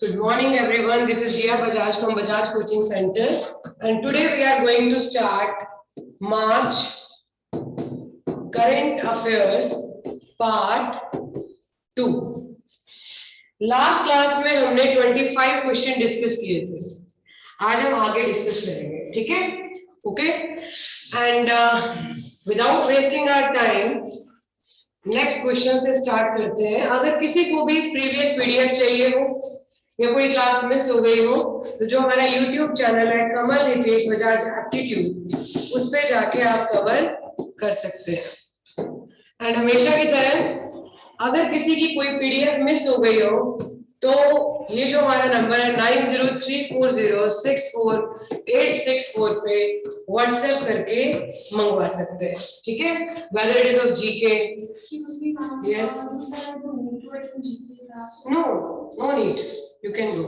Good morning, everyone. This is Jia Bajaj from Bajaj Coaching Center, and today we are going to start March Current Affairs Part 2. Last class में हमने 25 question discuss किए थे. आज हम आगे discuss करेंगे. ठीक है? Okay. And without wasting our time next question से स्टार्ट करते हैं. अगर किसी को भी प्रीवियस पीडीएफ चाहिए हो या कोई क्लास मिस हो गई हो तो जो हमारा यूट्यूब चैनल है कमल हितेश बजाज एप्टीट्यूड, उस पे जाके आप कवर कर सकते हैं. एंड हमेशा की तरह अगर किसी की कोई पीडीएफ मिस हो गई हो तो ये जो हमारा नंबर है 9034064864 पे व्हाट्सएप करके मंगवा सकते हैं. ठीक है? Whether it is of GK. Yes. No need, you can go.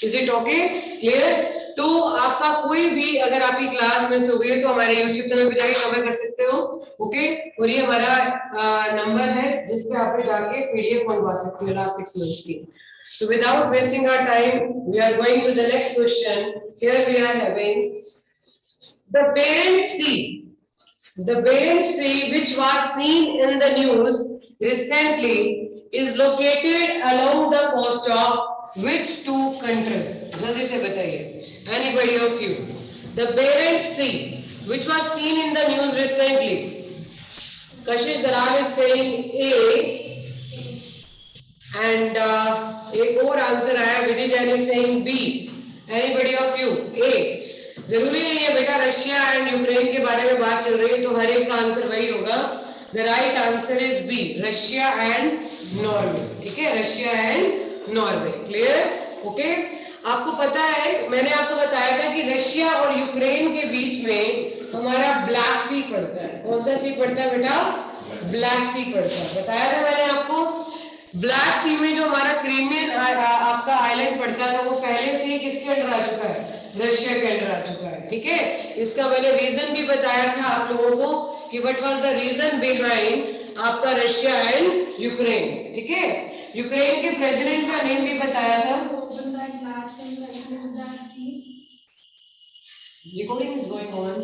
Is it okay? Clear? तो आपका कोई भी अगर आपकी क्लास मिस हो गई तो हमारे यूट्यूब चैनल पे जाके कवर कर सकते हो. ओके. और ये हमारा नंबर है जिस पे आप जाके पीडीएफ मंगवा सकते हो लास्ट 6 मंथ्स की. So without wasting our time, we are going to the next question. Here we are having the Barents Sea. The Barents Sea, which was seen in the news recently, is located along the coast of which two countries? जल्दी से बताइए. Anybody of you? The Barents Sea, which was seen in the news recently. Kashish Dalal is saying A. And एक और answer आया, Vidhi Jain is saying B. Anybody of you? A. जरूरी नहीं है बेटा, रशिया एंड यूक्रेन के बारे में बात चल रही है तो हर एक का आंसर वही होगा. The right answer is B, Russia and Norway. ठीक है? Russia and Norway. Clear? Okay. आपको पता है, मैंने आपको बताया था कि रशिया और यूक्रेन के बीच में हमारा ब्लैक सी पड़ता है. कौन सा सी पड़ता है बेटा? ब्लैक सी पड़ता है. बताया था मैंने आपको. ब्लैक सी में जो हमारा क्रीमियन आपका आइलैंड पड़ता है वो पहले से ही किसके अंडर आ चुका है? रशिया के अंडर आ चुका है. ठीक है? इसका मैंने रीजन भी बताया था आप लोगों को कि what was the reason behind आपका रशिया एंड यूक्रेन. ठीक है? यूक्रेन के प्रेसिडेंट का नेम भी बताया था. Recording is going on.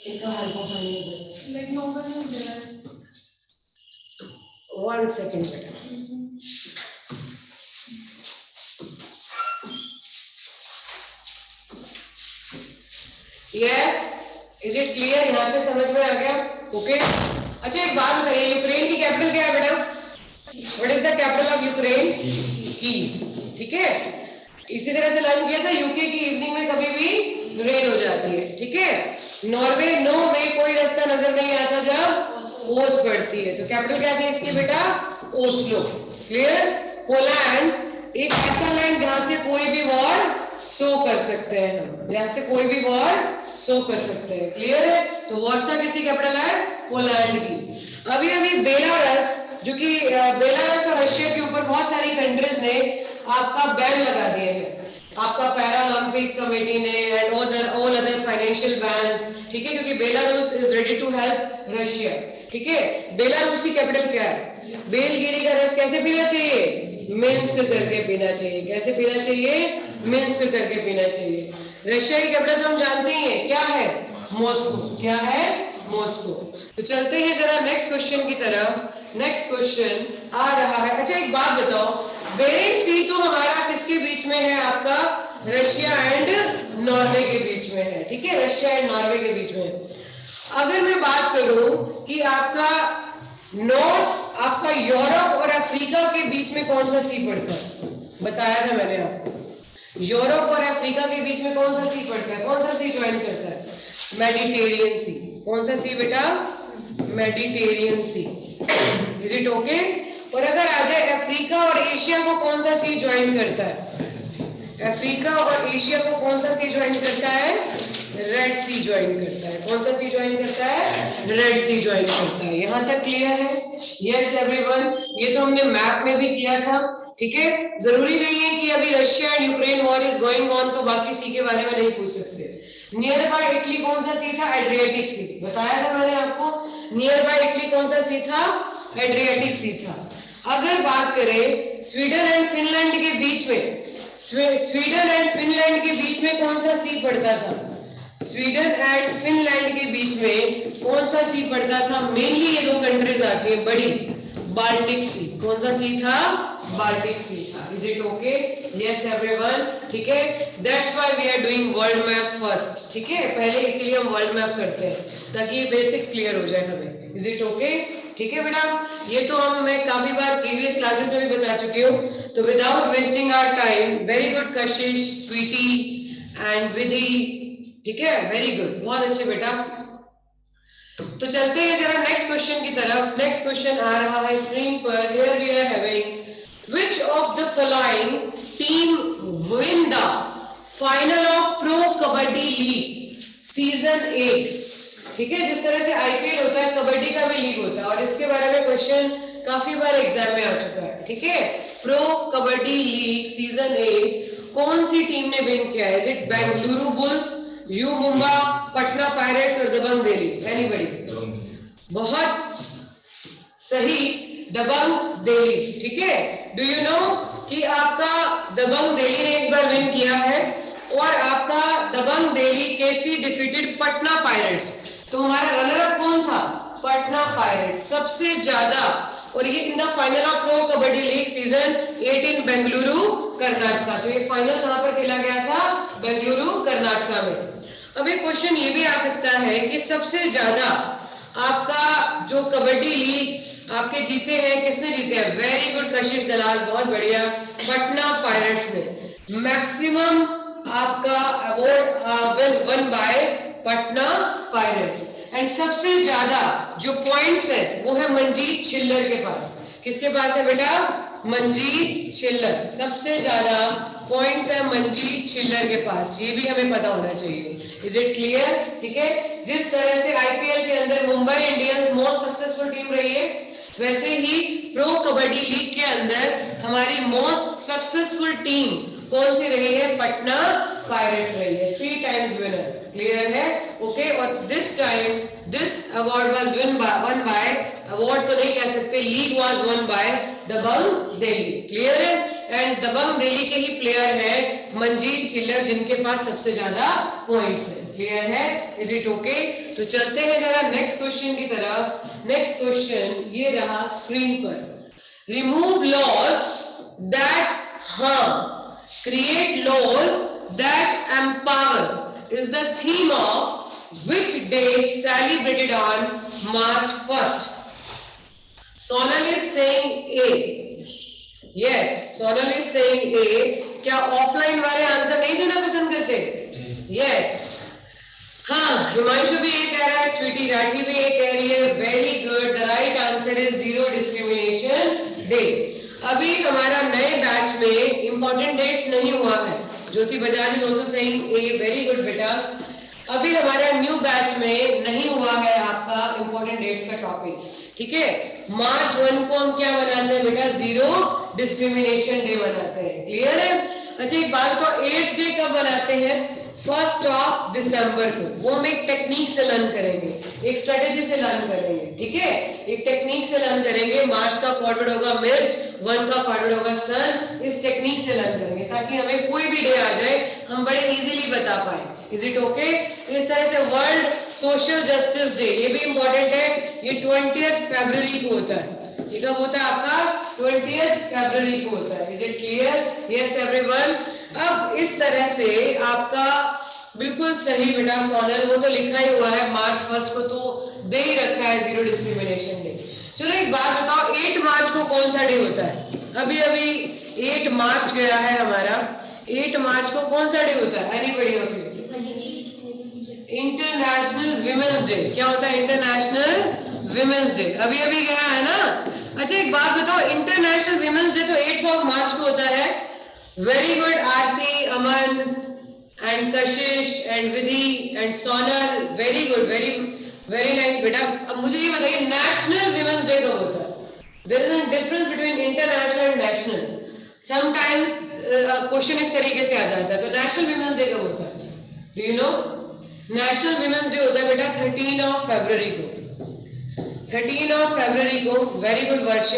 इनका हेल्प उठाने like no one is there. 1 second बेटा. Yes, is it clear? यहाँ पे समझ में आ गया? ओके. अच्छा एक बात बताइए, यूक्रेन की कैपिटल क्या है बेटा? What is the capital of Ukraine? Kyiv. ठीक है? इसी तरह से लर्न किया था, यूके की इवनिंग में कभी भी रेन हो जाती है. ठीक है? नॉर्वे नो वे कोई रास्ता नजर नहीं आता जब ओस पड़ती है. तो कैपिटल क्या थी इसकी बेटा? ओस्लो. क्लियर? पोलैंड एक ऐसा लैंड जहां से कोई भी वॉर सो कर सकते हैं हम, जहां से कोई भी वॉर सो कर सकते हैं. क्लियर है? तो वार्सा किसी कैपिटल है? पोलैंड की. अभी अभी बेलारस, जो कि बेलारस और रशिया के ऊपर बहुत सारी कंट्रीज ने आपका बैन लगा दिए हैं. आपका पैरा ओलंपिक कमेटी ने and all other financial bans. ठीक है? क्योंकि Belarus is ready to help Russia. ठीक है? बेलारूस की कैपिटल क्या है? बेलगिरी का रस कैसे पीना चाहिए? मिन्स्क करके पीना चाहिए. कैसे पीना चाहिए? मिन्स्क करके पीना चाहिए. रशिया की कैपिटल तो हम जानते ही हैं, क्या है? मॉस्को. क्या है? मॉस्को. तो चलते हैं जरा नेक्स्ट क्वेश्चन की तरफ. नेक्स्ट क्वेश्चन आ रहा है. अच्छा एक बात बताओ, बेरिंग सी तो हमारा किसके बीच में है? आपका रशिया एंड नॉर्वे के बीच में है. ठीक है? रशिया एंड नॉर्वे के बीच में. अगर मैं बात करूं कि आपका नॉर्थ, आपका यूरोप और अफ्रीका के बीच में कौन सा सी पड़ता है? बताया था मैंने आपको. यूरोप और अफ्रीका के बीच में कौन सा सी पड़ता है? कौन सा सी ज्वाइन करता है? Mediterranean sea. कौन सा सी बेटा? Mediterranean sea. Is it okay? और अगर आ जाए अफ्रीका और एशिया को कौन सा सी ज्वाइन करता है? अफ्रीका और एशिया को कौन सा सी ज्वाइन करता है? रेड सी ज्वाइन करता है. कौन सा सी ज्वाइन करता है? रेड सी ज्वाइन करता है. यहां तक क्लियर है? Yes everyone. ये तो हमने मैप में भी किया था. ठीक है? जरूरी नहीं है कि अभी Russia and Ukraine war is going on तो बाकी सी के बारे में नहीं पूछ सकते. नियर बाय इटली कौन सा सी था? एड्रियाटिक सी. बताया था मैंने आपको. नियर बाय इटली कौन सा सी था? एड्रियाटिक सी था. अगर बात करें स्वीडन एंड फिनलैंड के बीच में स्वीडन एंड फिनलैंड के बीच में कौन सा सी पड़ता था? स्वीडन एंड फिनलैंड के बीच में कौन सा सी पड़ता था? मेनली ये दो कंट्रीज आती है बड़ी, बाल्टिक सी। कौन सा सी था? बाल्टिक सी था। Is it okay? Yes everyone, ठीक है। That's why we are doing world map first, ठीक है। पहले इसीलिए हम वर्ल्ड मैप करते हैं ताकि ये बेसिक्स क्लियर हो जाए हमें। Is it okay? ठीक है बेटा, ये तो मैं काफी बार प्रीवियस क्लासेस में भी बता चुकी हूँ। तो without wasting our time, very good Kashish, Sweety and विधि, ठीक है, वेरी गुड, बहुत अच्छे बेटा। तो चलते हैं जरा नेक्स्ट क्वेश्चन की तरफ। नेक्स्ट क्वेश्चन आ रहा है स्क्रीन पर। Here we are having which of the following team win the final of pro kabaddi league season 8। ठीक है, जिस तरह से आईपीएल होता है, कबड्डी का भी लीग होता है और इसके बारे में क्वेश्चन काफी बार एग्जाम में आ चुका है। ठीक है, प्रो कबड्डी लीग सीजन 8 कौन सी टीम ने विन किया है? Is it Bengaluru bulls, you Mumba, Patna pirates और दबंग दिल्ली? एनीबॉडी? बहुत सही, दबंग दिल्ली। ठीक है, डू यू नो कि आपका दबंग दिल्ली ने इस बार विन किया है और आपका दबंग दिल्ली केसी डिफीटेड पटना पायरेट्स। तो हमारा रनर अप कौन था? पटना पायरेट्स सबसे ज्यादा। और ये in the final of pro kabaddi league season 8 इन बेंगलुरु कर्नाटका। तो ये फाइनल कहां पर खेला गया था? बेंगलुरु कर्नाटका में। अब एक क्वेश्चन ये भी आ सकता है कि सबसे ज्यादा आपका जो कबड्डी लीग आपके जीते हैं, किसने जीते हैं? वेरी गुड कशिश दलाल, बहुत बढ़िया, पटना पायरेट्स ने। मैक्सिमम आपका award one by Patna pirates. And सबसे ज्यादा जो पॉइंट्स है वो है मंजीत छिल्लर के पास। किसके पास है बेटा? मंजीत छिल्लर। सबसे ज्यादा पॉइंट्स है मंजीत छिल्लर के पास, ये भी हमें पता होना चाहिए। Is it clear? ठीक है, जिस तरह से आईपीएल के अंदर Mumbai Indians most successful team रही है, वैसे ही प्रो कबड्डी लीग के अंदर हमारी मोस्ट सक्सेसफुल टीम कौन सी रही है? पटना पायरेट्स रही है, 3 टाइम्स विनर। क्लियर है? ओके, और this time this award was won by, award तो नहीं कह सकते, league was won by Dabang Delhi. Clear है? एंड दबंग दिल्ली के ही प्लेयर है मंजीत छिल्लर, जिनके पास सबसे ज्यादा पॉइंट्स है। क्लियर है? Is it okay? तो चलते हैं जरा नेक्स्ट क्वेश्चन की तरफ। नेक्स्ट क्वेश्चन ये रहा स्क्रीन पर। Remove laws that harm, create laws that empower is the theme of which day celebrated on March 1st? Sonal is saying A. Yes, Sonal is saying A. क्या offline वाले answer नहीं देना पसंद करते? Yes. हाँ, हिमांशु भी ये कह रहा है, स्वीटी राठी भी ये कह रही है। Very good, the right answer is zero discrimination day. अभी हमारा नए बैच में इंपॉर्टेंट डेट्स नहीं हुआ है। ज्योति बजाज दोस्तों सही, ए वेरी गुड बेटा। अभी हमारा न्यू बैच में नहीं हुआ है आपका इंपॉर्टेंट डेट्स का टॉपिक। ठीक है, मार्च 1 को हम क्या मनाते हैं बेटा? जीरो डिस्क्रिमिनेशन डे मनाते हैं। क्लियर है? अच्छा एक बात, तो एड्स डे कब मनाते हैं? 1 दिसंबर को। वो हम एक टेक्निक से लर्न करेंगे, एक स्ट्रेटेजी से लर्न करेंगे। ठीक है, एक टेक्निक से लर्न करेंगे। मार्च का फॉरवर्ड होगा मिर्च, 1 का फॉरवर्ड होगा सन। इस टेक्निक से लर्न करेंगे ताकि हमें कोई भी डे आ जाए हम बड़े इजीली बता पाए। Is it okay? इस तरह से वर्ल्ड सोशल जस्टिस डे, ये भी इंपॉर्टेंट है। ये 20 फरवरी को होता है। ये कब होता है आपका? 20 फरवरी को होता है। Is it clear? Yes everyone. अब इस तरह से आपका बिल्कुल सही बेटा सोनल, वो तो लिखा ही हुआ है मार्च 1 को, तो दे ही रखा है जीरो डिस्क्रिमिनेशन डे। चलो एक बात बताओ, 8 मार्च को कौन सा डे होता है? अभी अभी 8 मार्च गया है हमारा। 8 मार्च को कौन सा डे होता है? Anybody of you? International women's day. क्या होता है? International women's day. अभी अभी गया है ना। अच्छा एक बात बताओ, इंटरनेशनल विमेंस डे तो 8 मार्च को होता है। Very good Aarti, Aman and Kashish and Vidhi and Sonal, very good, very nice बेटा। अब मुझे ये बताइए नेशनल विमेंस डे कब होता है? There is a difference between international and national. Sometimes question इस तरीके से आ जाता है। तो नेशनल विमेंस डे कब होता है? Do you no? National women's day होता है बेटा 13 फरवरी को। 13 फरवरी को, वेरी गुड वर्ष।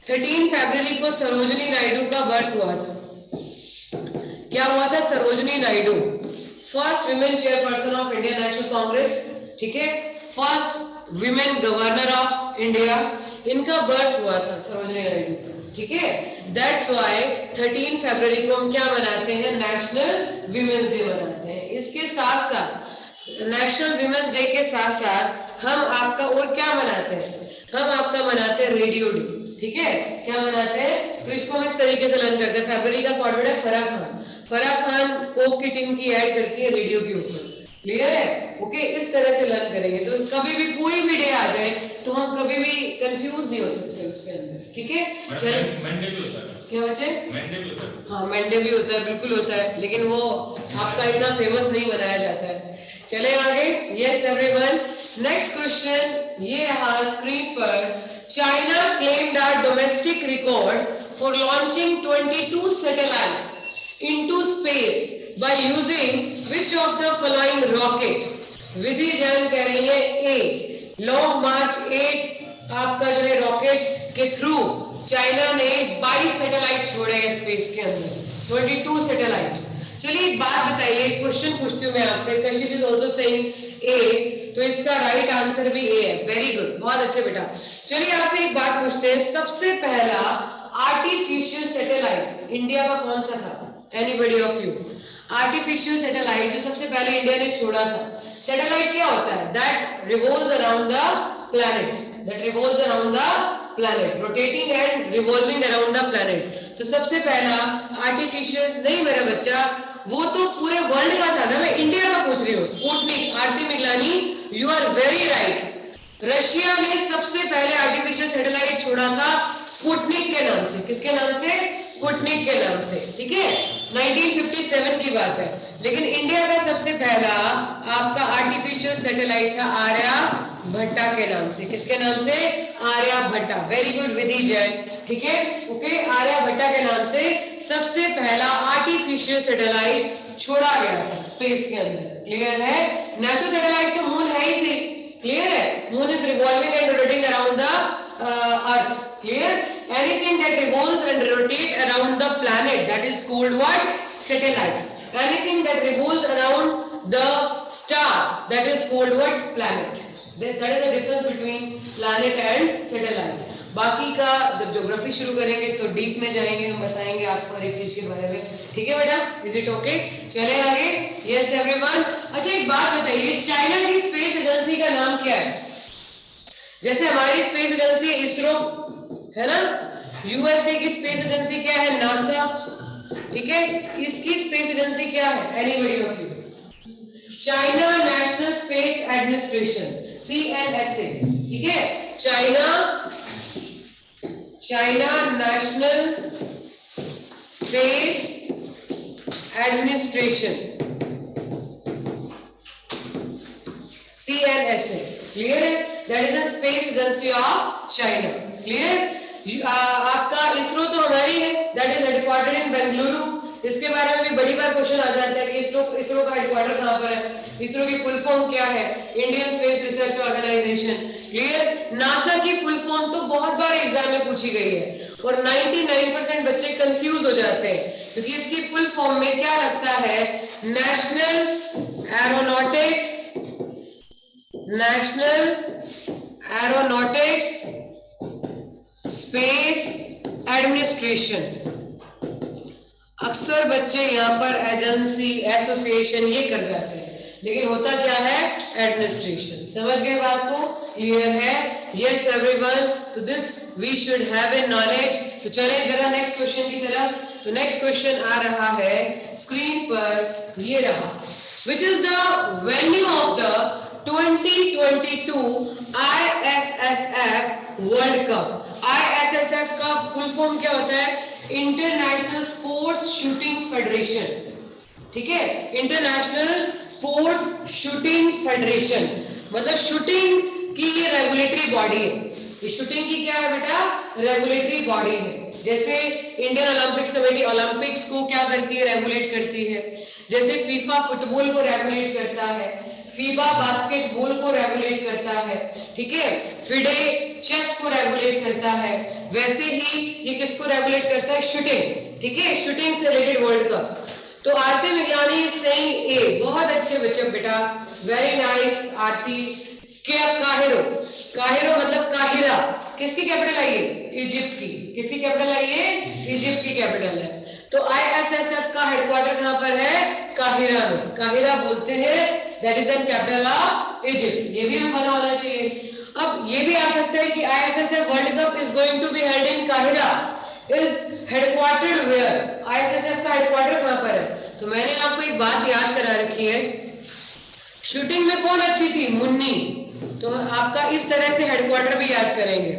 13 फरवरी को सरोजिनी नायडू का बर्थ हुआ था। क्या हुआ था? Sarojini Naidu, first women chairperson of Indian national Congress, ठीक है, first women governor of India, इनका बर्थ हुआ था सरोजनी नायडू, ठीक है। दैट्स व्हाई 13 फरवरी को हम क्या मनाते हैं? नेशनल विमेंस डे मनाते हैं। इसके साथ साथ नेशनल विमेंस डे के साथ साथ हम आपका और क्या मनाते हैं? हम आपका मनाते हैं रेडियो डे, ठीक है। क्या मनाते हैं? तो इसको हम इस तरीके से लर्न करते हैं। फरवरी का कोऑर्डिनेटर फराह खान, फराह खान कोक की टीम की ऐड करती है रेडियो के ऊपर, क्लियर है? ओके, इस तरह से लर्न करेंगे तो कभी भी कोई भी डे आ जाए तो हम कभी भी कंफ्यूज नहीं हो सकते उसके अंदर, ठीक है। मंडे भी होता है, क्या बच्चे? मंडे भी होता है, हाँ मंडे भी होता है, बिल्कुल होता है, लेकिन वो आपका इतना फेमस नहीं बनाया जाता है। चले आगे। यस एवरीवन, नेक्स्ट क्वेश्चन ये रहा स्क्रीन पर। China claimed a domestic record for launching 22 satellites into space by using which of the following rocket? विधि जान कह रही है ए, लॉन्ग मार्च 8 आपका जो है रॉकेट के थ्रू चाइना ने 22 सैटेलाइट छोड़े हैं स्पेस के अंदर, 22 सैटेलाइट्स। चलिए एक बात बताइए, क्वेश्चन पूछती हूँ मैं आपसे, कशिश इज आल्सो सेइंग ए, तो इसका राइट आंसर भी ए है। वेरी गुड, बहुत अच्छे बेटा। चलिए आपसे एक बात पूछते हैं, सबसे पहला आर्टिफिशियल सैटेलाइट इंडिया का कौन सा था? Anybody of you? Artificial satellite जो सबसे पहले इंडिया ने छोड़ा था। सैटेलाइट क्या होता है? That revolves around the planet, that revolves around the planet, rotating and revolving around the planet. तो सबसे पहला आर्टिफिशियल नहीं मेरा बच्चा, वो तो पूरे वर्ल्ड का था ना, मैं इंडिया का पूछ रही हूँ। Sputnik, Aarti Miglani, you are very right. Russia ने सबसे पहले आर्टिफिशियल सैटेलाइट छोड़ा था स्पुतनिक के नाम से। किसके नाम से? स्पुतनिक के नाम से, ठीक है। 1957 की बात है। लेकिन इंडिया का सबसे पहला आपका आर्टिफिशियल सैटेलाइट था आर्यभट्टा के नाम से। किसके नाम से? आर्यभट्टा। वेरी गुड विधि जैन, ठीक है, ओके। आर्यभट्टा के नाम से सबसे पहला आर्टिफिशियल सैटेलाइट छोड़ा गया था स्पेस के अंदर, क्लियर है। नेशनल सैटेलाइट तो मून है ही थी, क्लियर है। Moon is revolving and rotating around the earth, clear. Anything that revolves and rotates around the planet, that is called what? Satellite. Anything that revolves around the star, that is called what? Planet. That is the difference between planet and satellite. बाकी का जब geography शुरू करेंगे तो deep में जाएंगे, हम बताएंगे आपको हर एक चीज के बारे में, ठीक है बेटा? Is it okay? चले आगे। Yes everyone. अच्छा एक बात बताइए, चाइना की स्पेस एजेंसी का नाम क्या है? जैसे हमारी स्पेस एजेंसी इसरो है ना, यूएसए की स्पेस एजेंसी क्या है? नासा, ठीक है। इसकी स्पेस एजेंसी क्या है? Anybody of you? China National Space Administration, CNSA, ठीक है। China National Space Administration, CNSA, clear है? That is the space agency of China, clear. आपका इसरो तो हमारी है, that is headquartered in Bengaluru. इसके बारे में भी बड़ी बार क्वेश्चन आ जाता है कि इसरो का हेडक्वार्टर कहां पर है, इसरो की फुल फॉर्म क्या है? Indian space research organisation, clear. NASA की फुल फॉर्म तो बहुत बार एग्जाम में पूछी गई है और 99% बच्चे कंफ्यूज हो जाते हैं क्योंकि इसकी फुल फॉर्म में क्या लगता है? National aeronautics space administration. अक्सर बच्चे यहाँ पर एजेंसी, एसोसिएशन ये कर जाते हैं, लेकिन होता क्या है? एडमिनिस्ट्रेशन। समझ गए बात को? क्लियर है? Yes everyone. तो this we should have a knowledge. तो चले जरा नेक्स्ट क्वेश्चन की तरफ। तो नेक्स्ट क्वेश्चन आ रहा है स्क्रीन पर, ये रहा। Which is the venue of the 2022 ISSF world cup? ISSF का फुल फॉर्म क्या होता है? इंटरनेशनल स्पोर्ट्स शूटिंग फेडरेशन, ठीक है। इंटरनेशनल स्पोर्ट्स शूटिंग फेडरेशन मतलब शूटिंग की ये रेगुलेटरी बॉडी है। ये शूटिंग की क्या है बेटा? रेगुलेटरी बॉडी है। जैसे इंडियन ओलंपिक्स कमेटी ओलंपिक्स को क्या करती है? रेगुलेट करती है। जैसे फीफा फुटबॉल को रेगुलेट करता है, फीबा बास्केटबॉल को रेगुलेट करता है, ठीक है। फिडे चेस को रेगुलेट करता है, वैसे ही ये किसको रेगुलेट करता है? शूटिंग, ठीक है। शूटिंग से रिलेटेड वर्ल्ड कप। तो आरती मिगलानी इज सेइंग ए, बहुत अच्छे बच्चे बेटा, वेरी नाइस आरती। क्या काहिरो, काहिरो मतलब काहिरा, किसकी कैपिटल आई है? इजिप्ट की। किसकी कैपिटल आई है? इजिप्ट की कैपिटल है। तो आईएसएसएफ का हेडक्वार्टर कहां पर है? काहिरा में। काहिरा बोलते हैं that is the capital of Egypt, ये भी हमें पता होना चाहिए। अब ये भी आ सकता है कि ISSF world cup is going to be held in काहिरा, इज हेडक्वार्टर्ड वेयर? आईएसएसएफ का हेडक्वार्टर कहां पर है? तो मैंने आपको एक बात याद करा रखी है, शूटिंग में कौन अच्छी थी? मुन्नी। तो आपका इस तरह से हेडक्वार्टर भी याद करेंगे।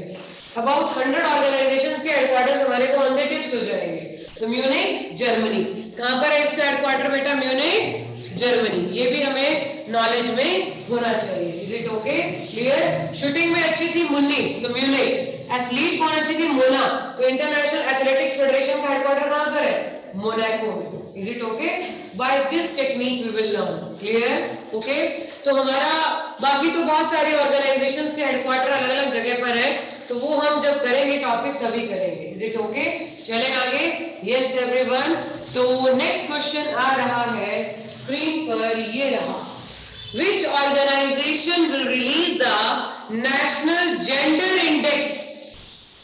अबाउट 100 ऑर्गेनाइजेशंस के हेडक्वार्टर हमारे को ऑन द टिप्स हो जाएंगे। तो म्यूनिक जर्मनी, कहां पर है इसका हेडक्वार्टर बेटा? Munich Germany. ये भी हमें नॉलेज में होना चाहिए। Is it okay? Clear? Shooting में अच्छी थी मुन्नी, तो म्यूनिक। एथलीट कौन अच्छी थी? मोना। तो इंटरनेशनल एथलेटिक्स फेडरेशन का हेडक्वार्टर कहां पर है? मोनाको में। Is it okay? By this technique we will learn. Clear? Okay? तो हमारा बाकी तो बहुत सारी ऑर्गेनाइजेशंस के हेडक्वार्टर अलग अलग जगह पर है, तो वो हम जब करेंगे टॉपिक तभी करेंगे। Is it okay? चले आगे। Yes everyone. तो नेक्स्ट क्वेश्चन आ रहा है स्क्रीन पर, ये रहा, which organization will release the national gender index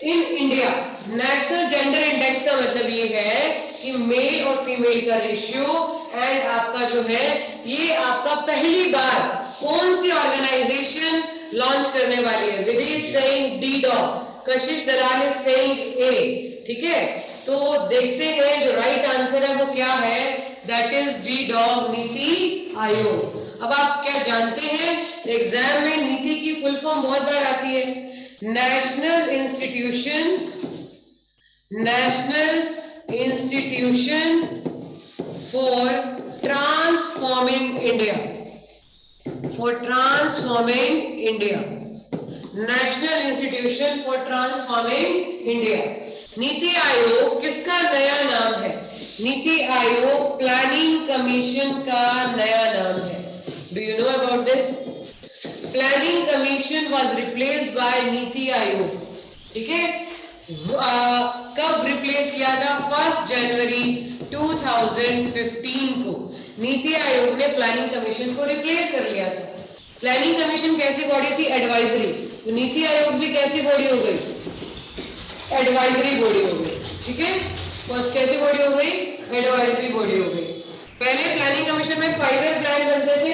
in India? National gender index का मतलब ये है कि मेल और फीमेल का रेशियो, एंड आपका जो है ये आपका पहली बार कौन सी ऑर्गेनाइजेशन लॉन्च करने वाली है? विधि is saying D dog, Kashish Dalal is saying ए। ठीक है, तो देखते हैं जो राइट आंसर है वो क्या है। That is D dog, NITI Aayog. अब आप क्या जानते हैं, एग्जाम में नीति की फुल फॉर्म बहुत बार आती है, national institution for transforming India, national institution for transforming India. NITI Aayog किसका नया नाम है? नीति आयोग प्लानिंग कमीशन का नया नाम है। Do you know about this? Planning commission was replaced by NITI Aayog. ठीक है, कब रिप्लेस किया था? 1 जनवरी 2015 को नीति आयोग ने प्लानिंग कमीशन को रिप्लेस कर लिया था। प्लानिंग कमीशन कैसी बॉडी थी? एडवाइजरी। तो नीति आयोग भी कैसी बॉडी हो गई? एडवाइजरी बॉडी हो गई। ठीक है, फर्स्ट कैसी बॉडी हो गई? एडवाइजरी बॉडी हो गई। पहले प्लानिंग कमीशन में 5 ईयर प्लान बनते थे,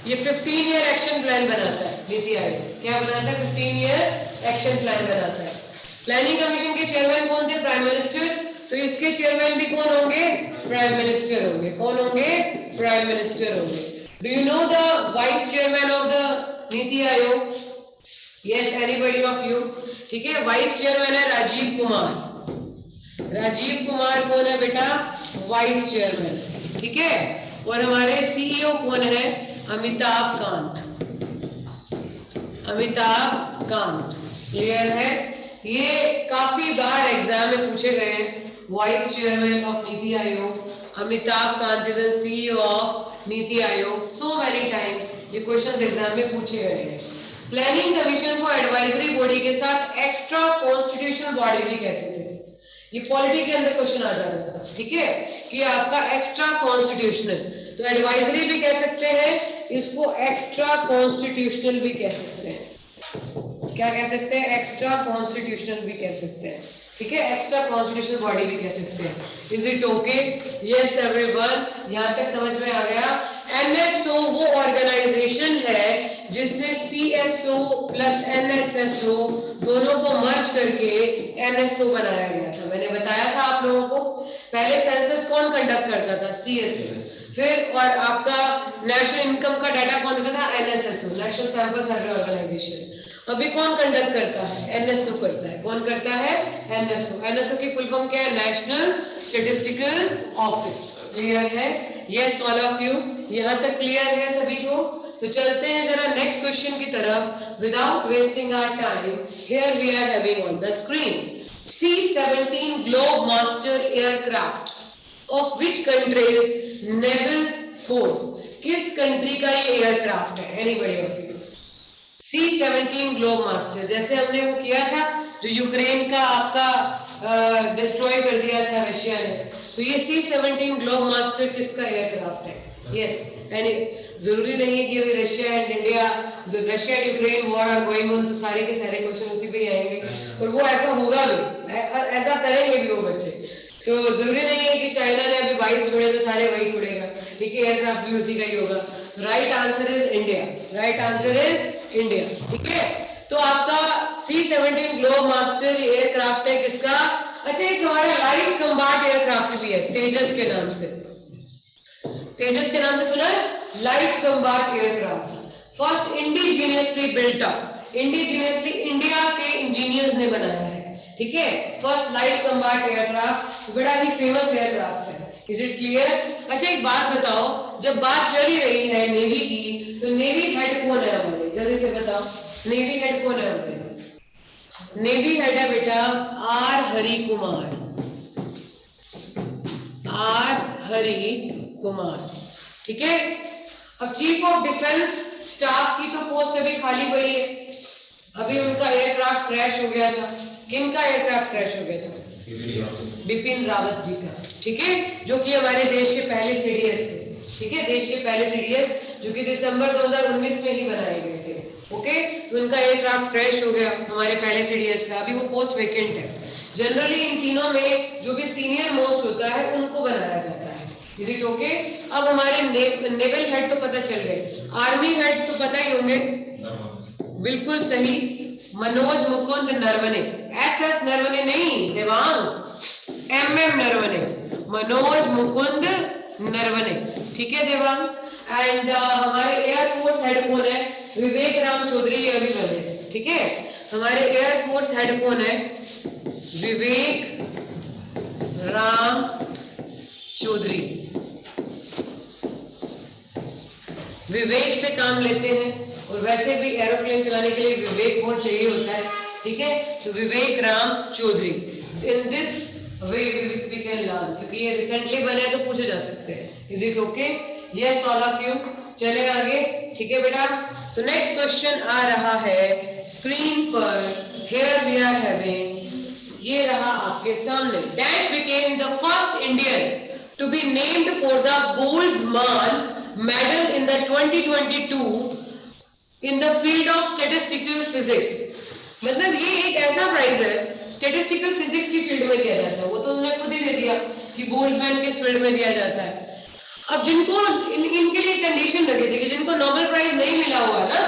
ये 15 ईयर एक्शन प्लान बनाता है नीति आयोग। क्या बनाता है? 15 ईयर एक्शन प्लान बनाता है। प्लानिंग कमीशन के चेयरमैन कौन थे? Prime minister. तो इसके चेयरमैन भी कौन होंगे? प्राइम मिनिस्टर होंगे। कौन होंगे? प्राइम मिनिस्टर होंगे। Do you know the vice chairman of the NITI Aayog? Yes, anybody of you? ठीक है, वाइस चेयरमैन है राजीव कुमार। राजीव कुमार कौन है बेटा? Vice chairman. ठीक है, और हमारे सीईओ कौन है? अमिताभ कांत। क्लियर है? ये काफी बार एग्जाम में पूछे गए हैं। Vice chairman of NITI Aayog, Amitabh Kant is the CEO of NITI Aayog. So many times ये क्वेश्चंस एग्जाम में पूछे गए हैं। प्लानिंग कमीशन को एडवाइजरी बॉडी के साथ एक्स्ट्रा कॉन्स्टिट्यूशनल बॉडी भी कहते थे। ये पॉलिटी के अंदर क्वेश्चन आ जाता था। ठीक है, कि आपका एक्स्ट्रा कॉन्स्टिट्यूशनल, तो एडवाइजरी भी कह सकते हैं, इसको एक्स्ट्रा कॉन्स्टिट्यूशनल भी कह सकते हैं। क्या कह सकते हैं? एक्स्ट्रा कॉन्स्टिट्यूशनल भी कह सकते हैं। ठीक है, एक्स्ट्रा कॉन्स्टिट्यूशनल बॉडी भी कह सकते हैं। Is it okay? Yes everyone, यहां तक समझ में आ गया? एनएसओ वो ऑर्गेनाइजेशन है जिसने सीएसओ प्लस एनएसएसओ दोनों को मर्ज करके एनएसओ बनाया गया था। मैंने बताया था आप लोगों को, पहले सेंसस कौन कंडक्ट करता था? सीएसओ। फिर और आपका नेशनल इनकम का डाटा कौन देता था? NSSO, national sample survey organisation. अभी कौन कंडक्ट करता है? एनएसओ करता है। कौन करता है? एनएसओ। एनएसओ की फुल फॉर्म क्या है? National statistical office. क्लियर है? यस ऑल ऑफ यू, यहां तक क्लियर है सभी को? तो चलते हैं जरा नेक्स्ट क्वेश्चन की तरफ। Without wasting our time, here we are having on the screen C-17 Globemaster aircraft of which countries naval force? किस कंट्री का ये एयरक्राफ्ट है? Anybody of you? C-17 Globemaster, जैसे हमने वो किया था जो यूक्रेन का आपका डिस्ट्रॉय कर दिया था रशिया ने, तो ये C-17 ग्लोब मास्टर किसका एयरक्राफ्ट है? यस, यानी जरूरी नहीं है कि अभी रशिया एंड इंडिया, जो Russia and Ukraine war are going on, तो सारे के सारे क्वेश्चन उसी पे ही आएंगे और वो ऐसा होगा भी, ऐसा करेंगे भी वो बच्चे। तो जरूरी नहीं है कि चाइना ने अभी 22 छोड़े तो सारे वही छोड़ेगा, ठीक है, एयरक्राफ्ट भी उसी का ही होगा। Right answer is India, right answer is India, ठीक है। तो आपका C-17 ग्लोब मास्टर एयरक्राफ्ट है किसका? अच्छा, एक हमारा लाइट कम्बाट एयरक्राफ्ट भी है तेजस के नाम से, तेजस के नाम से सुना है? Light कम्बाट aircraft first indigenously built up, indigenously India के इंजीनियर्स ने बनाया है, ठीक है। फर्स्ट लाइट कम्बाट एयरक्राफ्ट बड़ा ही फेमस एयरक्राफ्ट है। Is it clear? अच्छा एक बात बताओ, जब बात चली रही है नेवी की, तो नेवी हेड कौन है हमारे? जल्दी से बताओ, नेवी हेड कौन है हमारे? नेवी हेड है बेटा आर हरि कुमार, आर हरि कुमार, ठीक है। अब चीफ ऑफ डिफेंस स्टाफ की तो पोस्ट अभी खाली पड़ी है, अभी उनका एयरक्राफ्ट क्रैश हो गया था। किनका एयरक्राफ्ट क्रैश हो गया था? बिपिन रावत जी का, ठीक है, जो कि हमारे देश के पहले सीडीएस थे, ठीक है, देश के पहले सीडीएस जो कि दिसंबर 2019 में ही बनाए गए थे। ओके, तो उनका एयरक्राफ्ट क्रैश हो गया हमारे पहले सीडीएस का, अभी वो पोस्ट वेकेंट है। जनरली इन तीनों में जो भी सीनियर मोस्ट होता है उनको बनाया जाता है। Is it okay? अब हमारे नेवल हेड तो पता चल गए, आर्मी हेड तो पता ही होंगे, बिल्कुल सही, मनोज मुकुंद नरवणे, SS नरवणे नहीं देवांग, MM नरवणे, मनोज मुकुंद नरवणे, ठीक है देवांग। एंड हमारे एयरफोर्स हेड कौन है? विवेक राम चौधरी, ये अभी बने, ठीक है। हमारे एयरफोर्स हेड कौन है? विवेक राम चौधरी, विवेक से काम लेते हैं और वैसे भी एरोप्लेन चलाने के लिए विवेक बहुत चाहिए होता है, ठीक है। तो Vivek Ram Chaudhary, in this way we can learn, क्योंकि ये रिसेंटली बने हैं तो पूछे जा सकते हैं। Is it okay? Yes all of you. चले आगे, ठीक है बेटा। तो नेक्स्ट क्वेश्चन आ रहा है स्क्रीन पर, हियर वी आर हैविंग, ये रहा आपके सामने, dash became the first Indian to be named for the Boltzmann medal in the 2022 in the field of statistical physics। मतलब ये एक ऐसा प्राइज है स्टैटिस्टिकल फिजिक्स की फील्ड में दिया जाता है, वो तो उन्होंने खुद ही दे दिया कि बोल्ट्जमैन किस फील्ड में दिया जाता है। अब जिनको इनके लिए कंडीशन रखी थी कि जिनको नोबेल प्राइज नहीं मिला हुआ ना,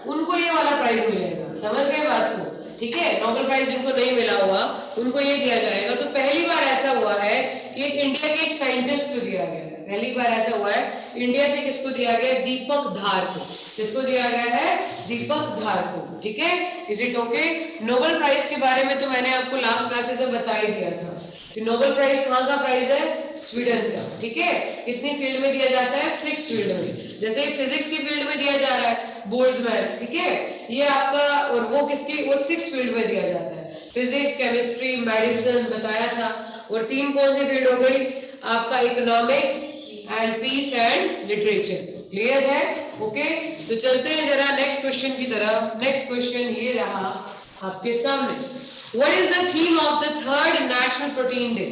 उनको ये वाला प्राइज मिलेगा, समझ गए बात को, ठीक है। नोबेल प्राइज जिनको नहीं मिला हुआ उनको ये दिया जाएगा। तो पहली बार ऐसा हुआ है कि इंडिया के एक साइंटिस्ट को दिया गया है, पहली बार ऐसा हुआ है इंडिया से, किसको दिया गया? दीपक धार को, किसको दिया गया है? दीपक धार को, ठीक है। Is it okay? Nobel prize के बारे में तो मैंने आपको लास्ट क्लासेस में बता ही दिया था कि नोबेल प्राइज कहाँ का प्राइज है? स्वीडन का, ठीक है। कितनी फील्ड में दिया जाता है? 6 फील्ड में। जैसे फिजिक्स की फील्ड में दिया जा रहा है बोल्ट्जमैन, ठीक है, ये आपका, और वो किसकी? वो 6 फील्ड में दिया जाता है, फिजिक्स, केमिस्ट्री, मेडिसिन बताया था। और 3 कौन सी फील्ड हो गई? आपका economics and peace and literature. Clear है? ओके, तो चलते हैं जरा नेक्स्ट क्वेश्चन की तरफ। नेक्स्ट क्वेश्चन ये रहा आपके सामने, What is the theme of the third National Protein Day?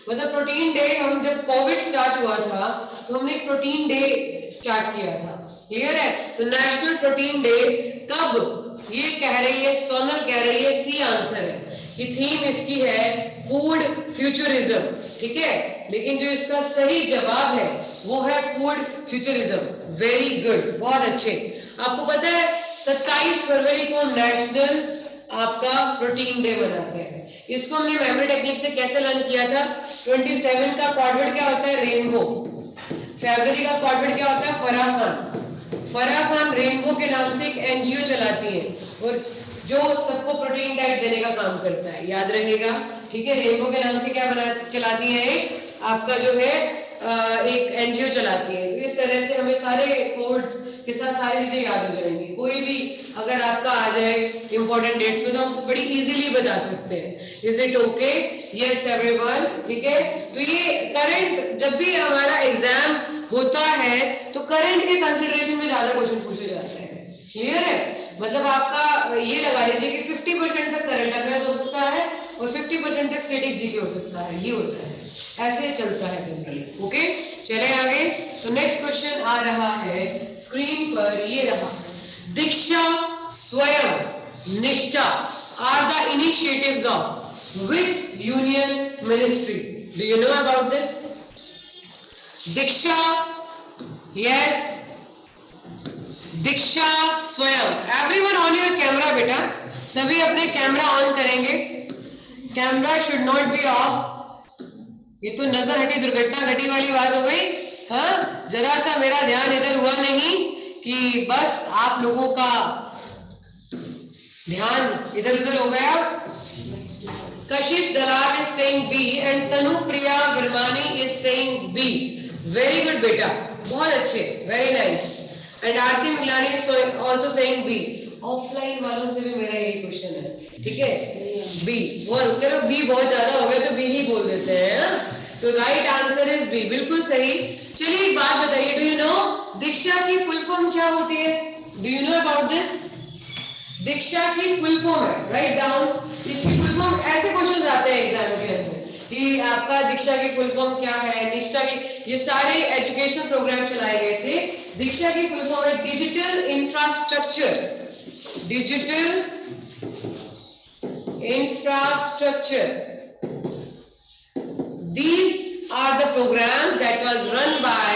मतलब प्रोटीन डे, हम जब कोविड स्टार्ट हुआ था तो हमने प्रोटीन डे स्टार्ट किया था, क्लियर है। तो नेशनल प्रोटीन डे कब, ये कह रही है सोनल, कह रही है सी आंसर है कि थीम इसकी है फूड फ्यूचरिज्म, ठीक है। लेकिन जो इसका सही जवाब है वो है फूड फ्यूचरिज्म। वेरी गुड, बहुत अच्छे। आपको पता है 27 फरवरी को नेशनल आपका प्रोटीन डे मनाते हैं। इसको हमने मेमोरी टेक्निक से कैसे लर्न किया था? 27 का कॉर्डवर्ड क्या होता है? रेनबो। फरवरी का कॉर्डवर्ड क्या होता है? फराह खान। फराह खान रेनबो के नाम से एक एनजीओ चलाती है और जो सबको प्रोटीन डाइट देने का काम करता है, याद रहेगा, ठीक है। रेनबो के नाम से क्या चलाती है? एक आपका जो है एक एनजीओ चलाती है। तो इस तरह से हमें सारे कोड्स के साथ सारी चीजें याद हो जाएंगी। कोई भी अगर आपका आ जाए इंपॉर्टेंट डेट्स में तो हम बड़ी इजीली बता सकते हैं। Is it okay? Yes everyone, ठीक है। तो ये करंट, जब भी हमारा एग्जाम होता है तो करंट के कंसिडरेशन में ज्यादा क्वेश्चन पूछे जाते हैं, क्लियर है। मतलब आपका ये लगा लीजिए कि 50% तक करंट अफेयर्स हो सकता है और 50% तक स्टैटिक जीके हो सकता है, ये होता है, ऐसे चलता है जनरली। ओके, चले आगे। तो नेक्स्ट क्वेश्चन आ रहा है स्क्रीन पर, ये रहा। Diksha, Swayam, Nishtha are the initiatives of which union ministry? Do you know about this? Diksha, yes, Diksha, Swayam. Everyone on your camera बेटा, सभी अपने कैमरा ऑन करेंगे। Camera should not be off. ये तो नजर हटी दुर्घटना घटी वाली बात हो गई। हाँ, जरा सा मेरा ध्यान इधर हुआ नहीं कि बस आप लोगों का ध्यान इधर उधर हो गया। Kashish Dalal is saying B and Tanupriya Girmani is saying B. Very good बेटा, बहुत अच्छे, very nice. And Aarti Miglani is also saying B. Offline वालों से भी मेरा यही क्वेश्चन है, ठीक है? बी बोल, चलो बी बहुत ज्यादा हो गया तो बी ही बोल देते हैं। तो राइट आंसर इज बी, बिल्कुल सही। चलिए एक बात बताइए, डू यू नो दीक्षा की फुल फॉर्म क्या होती है? Do you know about this? Diksha की फुल फॉर्म है, राइट डाउन। इसकी फुल फॉर्म, ऐसे क्वेश्चन आते हैं एग्जाम के अंदर कि आपका दीक्षा की फुल फॉर्म क्या है, निष्ठा की, ये सारे एजुकेशन प्रोग्राम चलाए गए थे। दीक्षा की फुल फॉर्म है digital infrastructure. Digital infrastructure, these are the programs that was run by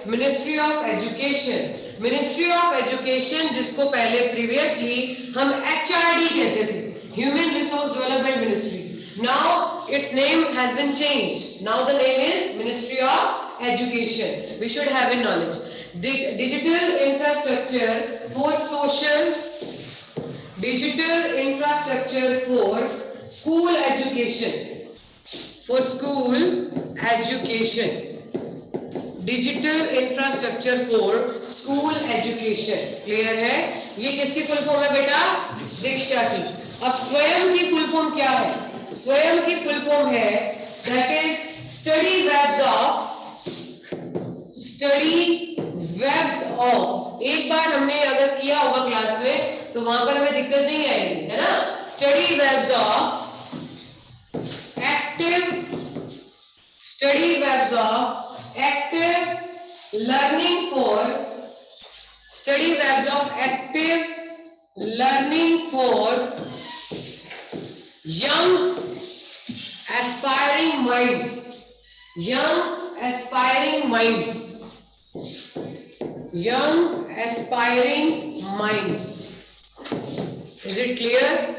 Ministry of Education. Ministry of Education जिसको पहले previously हम HRD कहते थे, Human Resource Development Ministry. Now its name has been changed. Now the name is Ministry of Education. We should have in knowledge. Digital infrastructure for social, digital infrastructure for school education. For school education, digital infrastructure for school education. Clear है? ये किसकी full form है बेटा? दीक्षा की। अब स्वयं की full form क्या है? स्वयं की फुल फॉर्म है that is study webs of। एक बार हमने अगर किया होगा क्लास में तो वहां पर हमें दिक्कत नहीं आएगी, है ना? Study webs of active learning for young aspiring minds. Is it clear?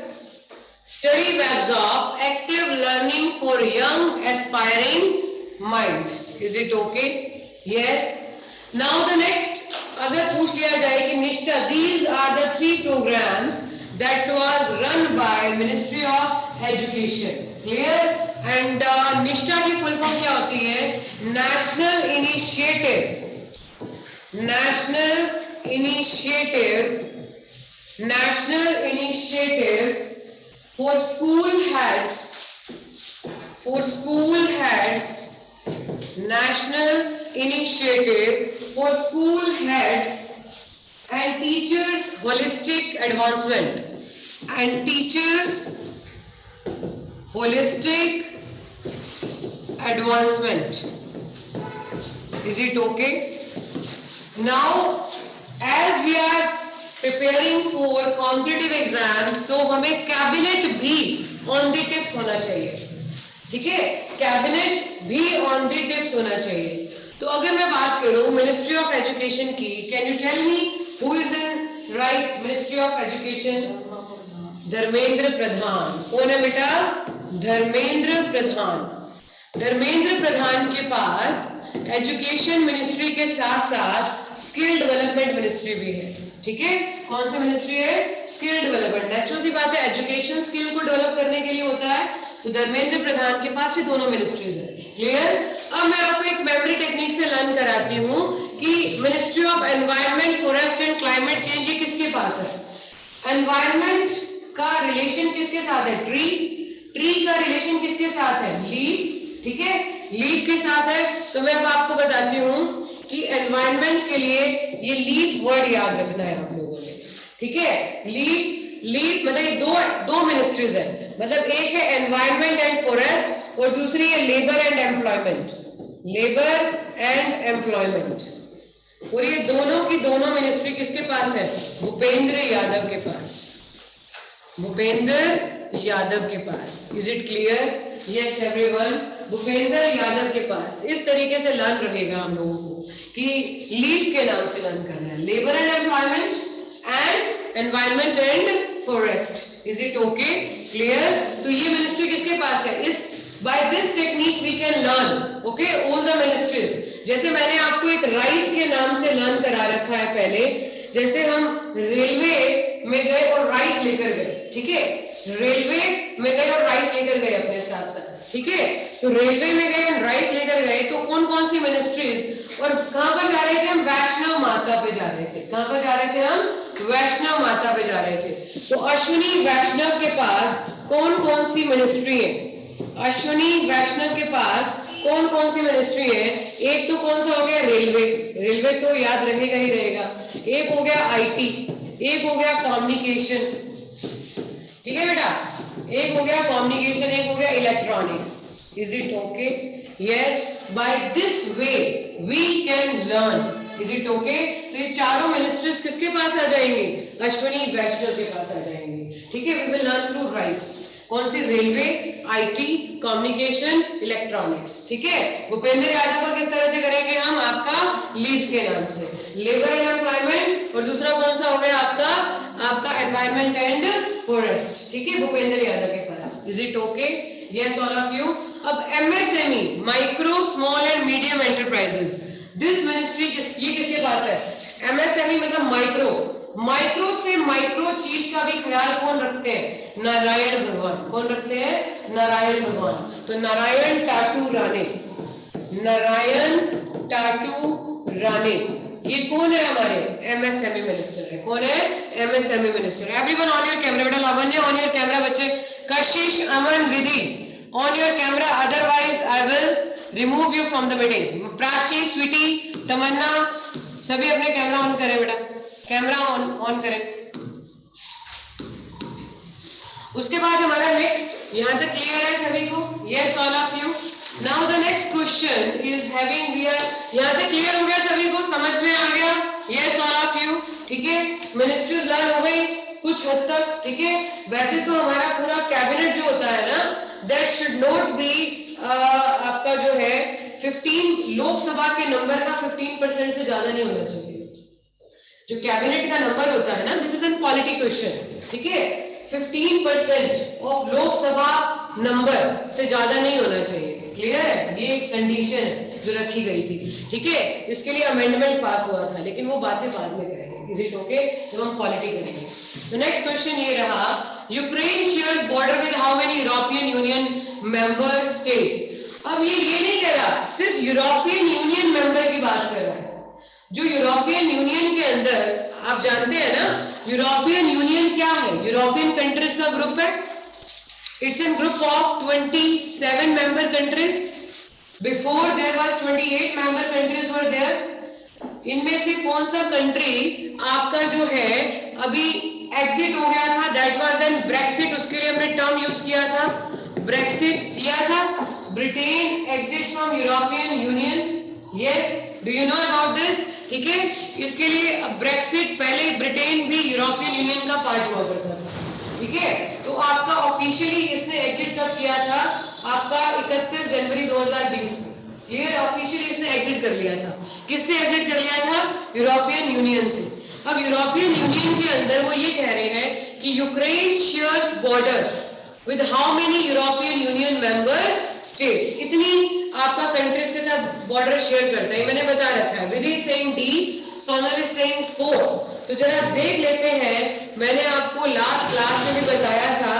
Study webs of active learning for young aspiring mind. Is it okay? Yes. Now the next, अगर पूछ लिया जाए कि निष्ठा, these are the 3 programs that was run by Ministry of Education. Clear? And निष्ठा की full form क्या होती है? National Initiative for school heads, national initiative for school heads and teachers holistic advancement. Is it okay? Now as we are preparing for competitive exam, तो हमें cabinet भी on the tips होना चाहिए, ठीक है? कैबिनेट भी ऑन द टिप्स होना चाहिए। तो अगर मैं बात करूं मिनिस्ट्री ऑफ एजुकेशन की, can you tell me who is in right ministry of education? Dharmendra Pradhan. कौन है बेटा? धर्मेंद्र प्रधान। धर्मेंद्र प्रधान के पास एजुकेशन मिनिस्ट्री के साथ साथ स्किल डेवलपमेंट मिनिस्ट्री भी है, ठीक है? कौन सी मिनिस्ट्री है? Skill development. नेचुरल सी बात है, एजुकेशन स्किल को डेवलप करने के लिए होता है, तो धर्मेंद्र प्रधान के पास ही दोनों मिनिस्ट्रीज है। क्लियर? अब मैं आपको एक मेमोरी टेक्निक से लर्न कराती हूँ कि ministry of environment, forest and climate change ये किसके पास है? एनवायरमेंट का रिलेशन किसके साथ है? ट्री का रिलेशन किसके साथ है? लीफ, ठीक है? लीफ के साथ है। तो मैं अब आपको बताती हूँ कि एनवायरमेंट के लिए ये लीफ वर्ड याद रखना है आप लोगों ने, ठीक है? लीफ मतलब ये दो मिनिस्ट्रीज है, मतलब एक है एनवायरनमेंट एंड फॉरेस्ट और दूसरी है labour and employment, labour and employment. और ये दोनों की दोनों मिनिस्ट्री किसके पास है? भूपेंद्र यादव के पास, भूपेंद्र यादव के पास। Is it clear? Yes everyone, Bhupender Yadav के पास। इस तरीके से लर्न रहेगा हम लोगों को कि लीव के नाम से लर्न करना है, labour and employment and environment and forest. Is it okay? Clear? तो ये मिनिस्ट्री किसके पास है? इस by this technique we can learn okay all the ministries. जैसे मैंने आपको एक राइस के नाम से लर्न करा रखा है पहले, जैसे हम रेलवे में गए और राइस लेकर गए, ठीक है, रेलवे में गए और राइस लेकर गए अपने साथ साथ, ठीक है। तो रेलवे में गए और राइस लेकर गए तो कौन कौन सी मिनिस्ट्रीज और कहां पर जा रहे थे हम? वैष्णव माता पे जा रहे थे। कहां पर जा रहे थे हम? वैष्णव माता पे जा रहे थे। तो अश्विनी वैष्णव के पास कौन कौन सी मिनिस्ट्री है? अश्विनी वैष्णव के पास कौन कौन सी मिनिस्ट्री है? एक तो कौन सा हो गया? रेलवे, रेलवे तो याद रहेगा ही रहेगा। एक हो गया आईटी, एक हो गया कम्युनिकेशन, ठीक है बेटा, एक हो गया कम्युनिकेशन, एक हो गया electronics. Is it okay? Yes, by this way we can learn. Is it okay? तो ये चारों मिनिस्ट्रीज किसके पास आ जाएंगे? अश्विनी वैष्णव के पास आ जाएंगे, ठीक है। We will learn through RICE. कौन सी? रेलवे, आईटी, कम्युनिकेशन, इलेक्ट्रॉनिक्स, ठीक है। भूपेंद्र यादव का किस तरह से करेंगे हम? आपका लीव के नाम से, लेबर एंड एम्प्लॉयमेंट, और दूसरा कौन सा हो गया आपका? आपका एनवायरनमेंट एंड फॉरेस्ट, ठीक है, भूपेंद्र यादव के पास। Is it okay? Yes all of you. अब MSME, micro small and medium enterprises, this ministry ये किसके पास है? एमएसएमई मतलब माइक्रो, माइक्रो से माइक्रो चीज का भी ख्याल कौन रखते हैं? नारायण भगवान। कौन रखते हैं? नारायण भगवान। तो नारायण टाटू राणे, नारायण टाटू राणे ये कौन है? हमारे एमएसएमई मिनिस्टर है। कौन है? MSME minister. Everyone on your camera. बेटा लावण्य ऑन योर कैमरा बच्चे। Kashish, Aman, Vidhi on your camera, otherwise I will remove you from the meeting. Prachi, Sweety, Tamanna सभी अपने कैमरा ऑन करें बेटा, कैमरा ऑन करें। उसके बाद हमारा नेक्स्ट, यहां तक क्लियर है सभी को? Yes all of you. Now the next question is having we are, यहां तक क्लियर हो गया सभी को? समझ में आ गया? यस ऑल ऑफ यू, ठीक है। मिनिस्ट्रीज लर्न हो गई कुछ हद तक, ठीक है। वैसे तो हमारा पूरा कैबिनेट जो होता है ना, दैट शुड नॉट बी आपका जो है 15 लोकसभा के नंबर का 15% से ज्यादा नहीं होना चाहिए। जो कैबिनेट का नंबर होता है ना, this is an polity question, ठीक है। 15% ऑफ लोकसभा नंबर से ज्यादा नहीं होना चाहिए। क्लियर है? ये एक कंडीशन है जो रखी गई थी, ठीक है। इसके लिए अमेंडमेंट पास हुआ था, लेकिन वो बातें बाद में करेंगे। Is it okay? जब हम पॉलिटी करेंगे। तो नेक्स्ट क्वेश्चन ये रहा, Ukraine shares border with how many European union member states. अब ये नहीं कह रहा, सिर्फ यूरोपियन यूनियन मेंबर की बात कर रहा है। जो यूरोपियन यूनियन के अंदर, आप जानते हैं ना यूरोपियन यूनियन क्या है? यूरोपियन कंट्रीज का ग्रुप है। It's an group of 27 member countries. Before there was 28 member countries were there. इनमें से कौन सा कंट्री आपका जो है अभी एग्जिट हो गया था? That was an Brexit. उसके लिए हमने टर्म यूज किया था, ब्रेक्सिट दिया था। Britain exit from European union. Yes, do you know about this? ठीक है। इसके लिए ब्रेक्सिट, पहले ब्रिटेन भी यूरोपियन यूनियन का पार्ट हुआ करता था, ठीक है। तो आपका ऑफिशियली इसने एग्जिट कब किया था? आपका 31 जनवरी 2020 में। क्लियर? ऑफिशियली इसने एग्जिट कर लिया था। किससे एग्जिट कर लिया था? यूरोपियन यूनियन से। अब यूरोपियन यूनियन के अंदर वो ये कह रहे हैं कि Ukraine shares border with how many European union member states. इतनी आपका कंट्रीज के साथ बॉर्डर शेयर करता है, मैंने बता रखा है। Vidhi saying D, Sonal is saying 4। तो जरा देख लेते हैं, मैंने आपको लास्ट क्लास में भी बताया था,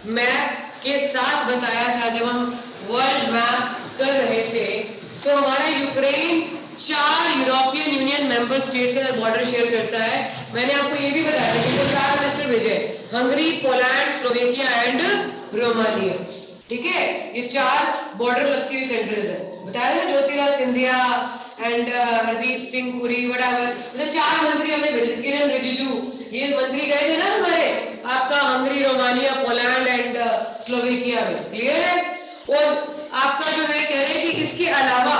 मैप के साथ बताया था जब हम वर्ल्ड मैप कर रहे थे। तो हमारा Ukraine 4 European union member states के साथ बॉर्डर शेयर करता है। मैंने आपको ये भी बताया था कि वो 4 मिनिस्टर भेजे, Hungary, Poland, Slovakia and Romania, ठीक है। ये 4 बॉर्डर लगती हुई कंट्रीज है। बताया था ज्योतिराज सिंधिया एंड हरदीप सिंह पुरी व्हाटएवर, मतलब 4 मंत्री हमने भेजे। किरण रिजिजू ये मंत्री गए थे ना हमारे, आपका Hungary, Romania, Poland and Slovakia में। क्लियर है? और आपका जो है कह रहे हैं कि इसके अलावा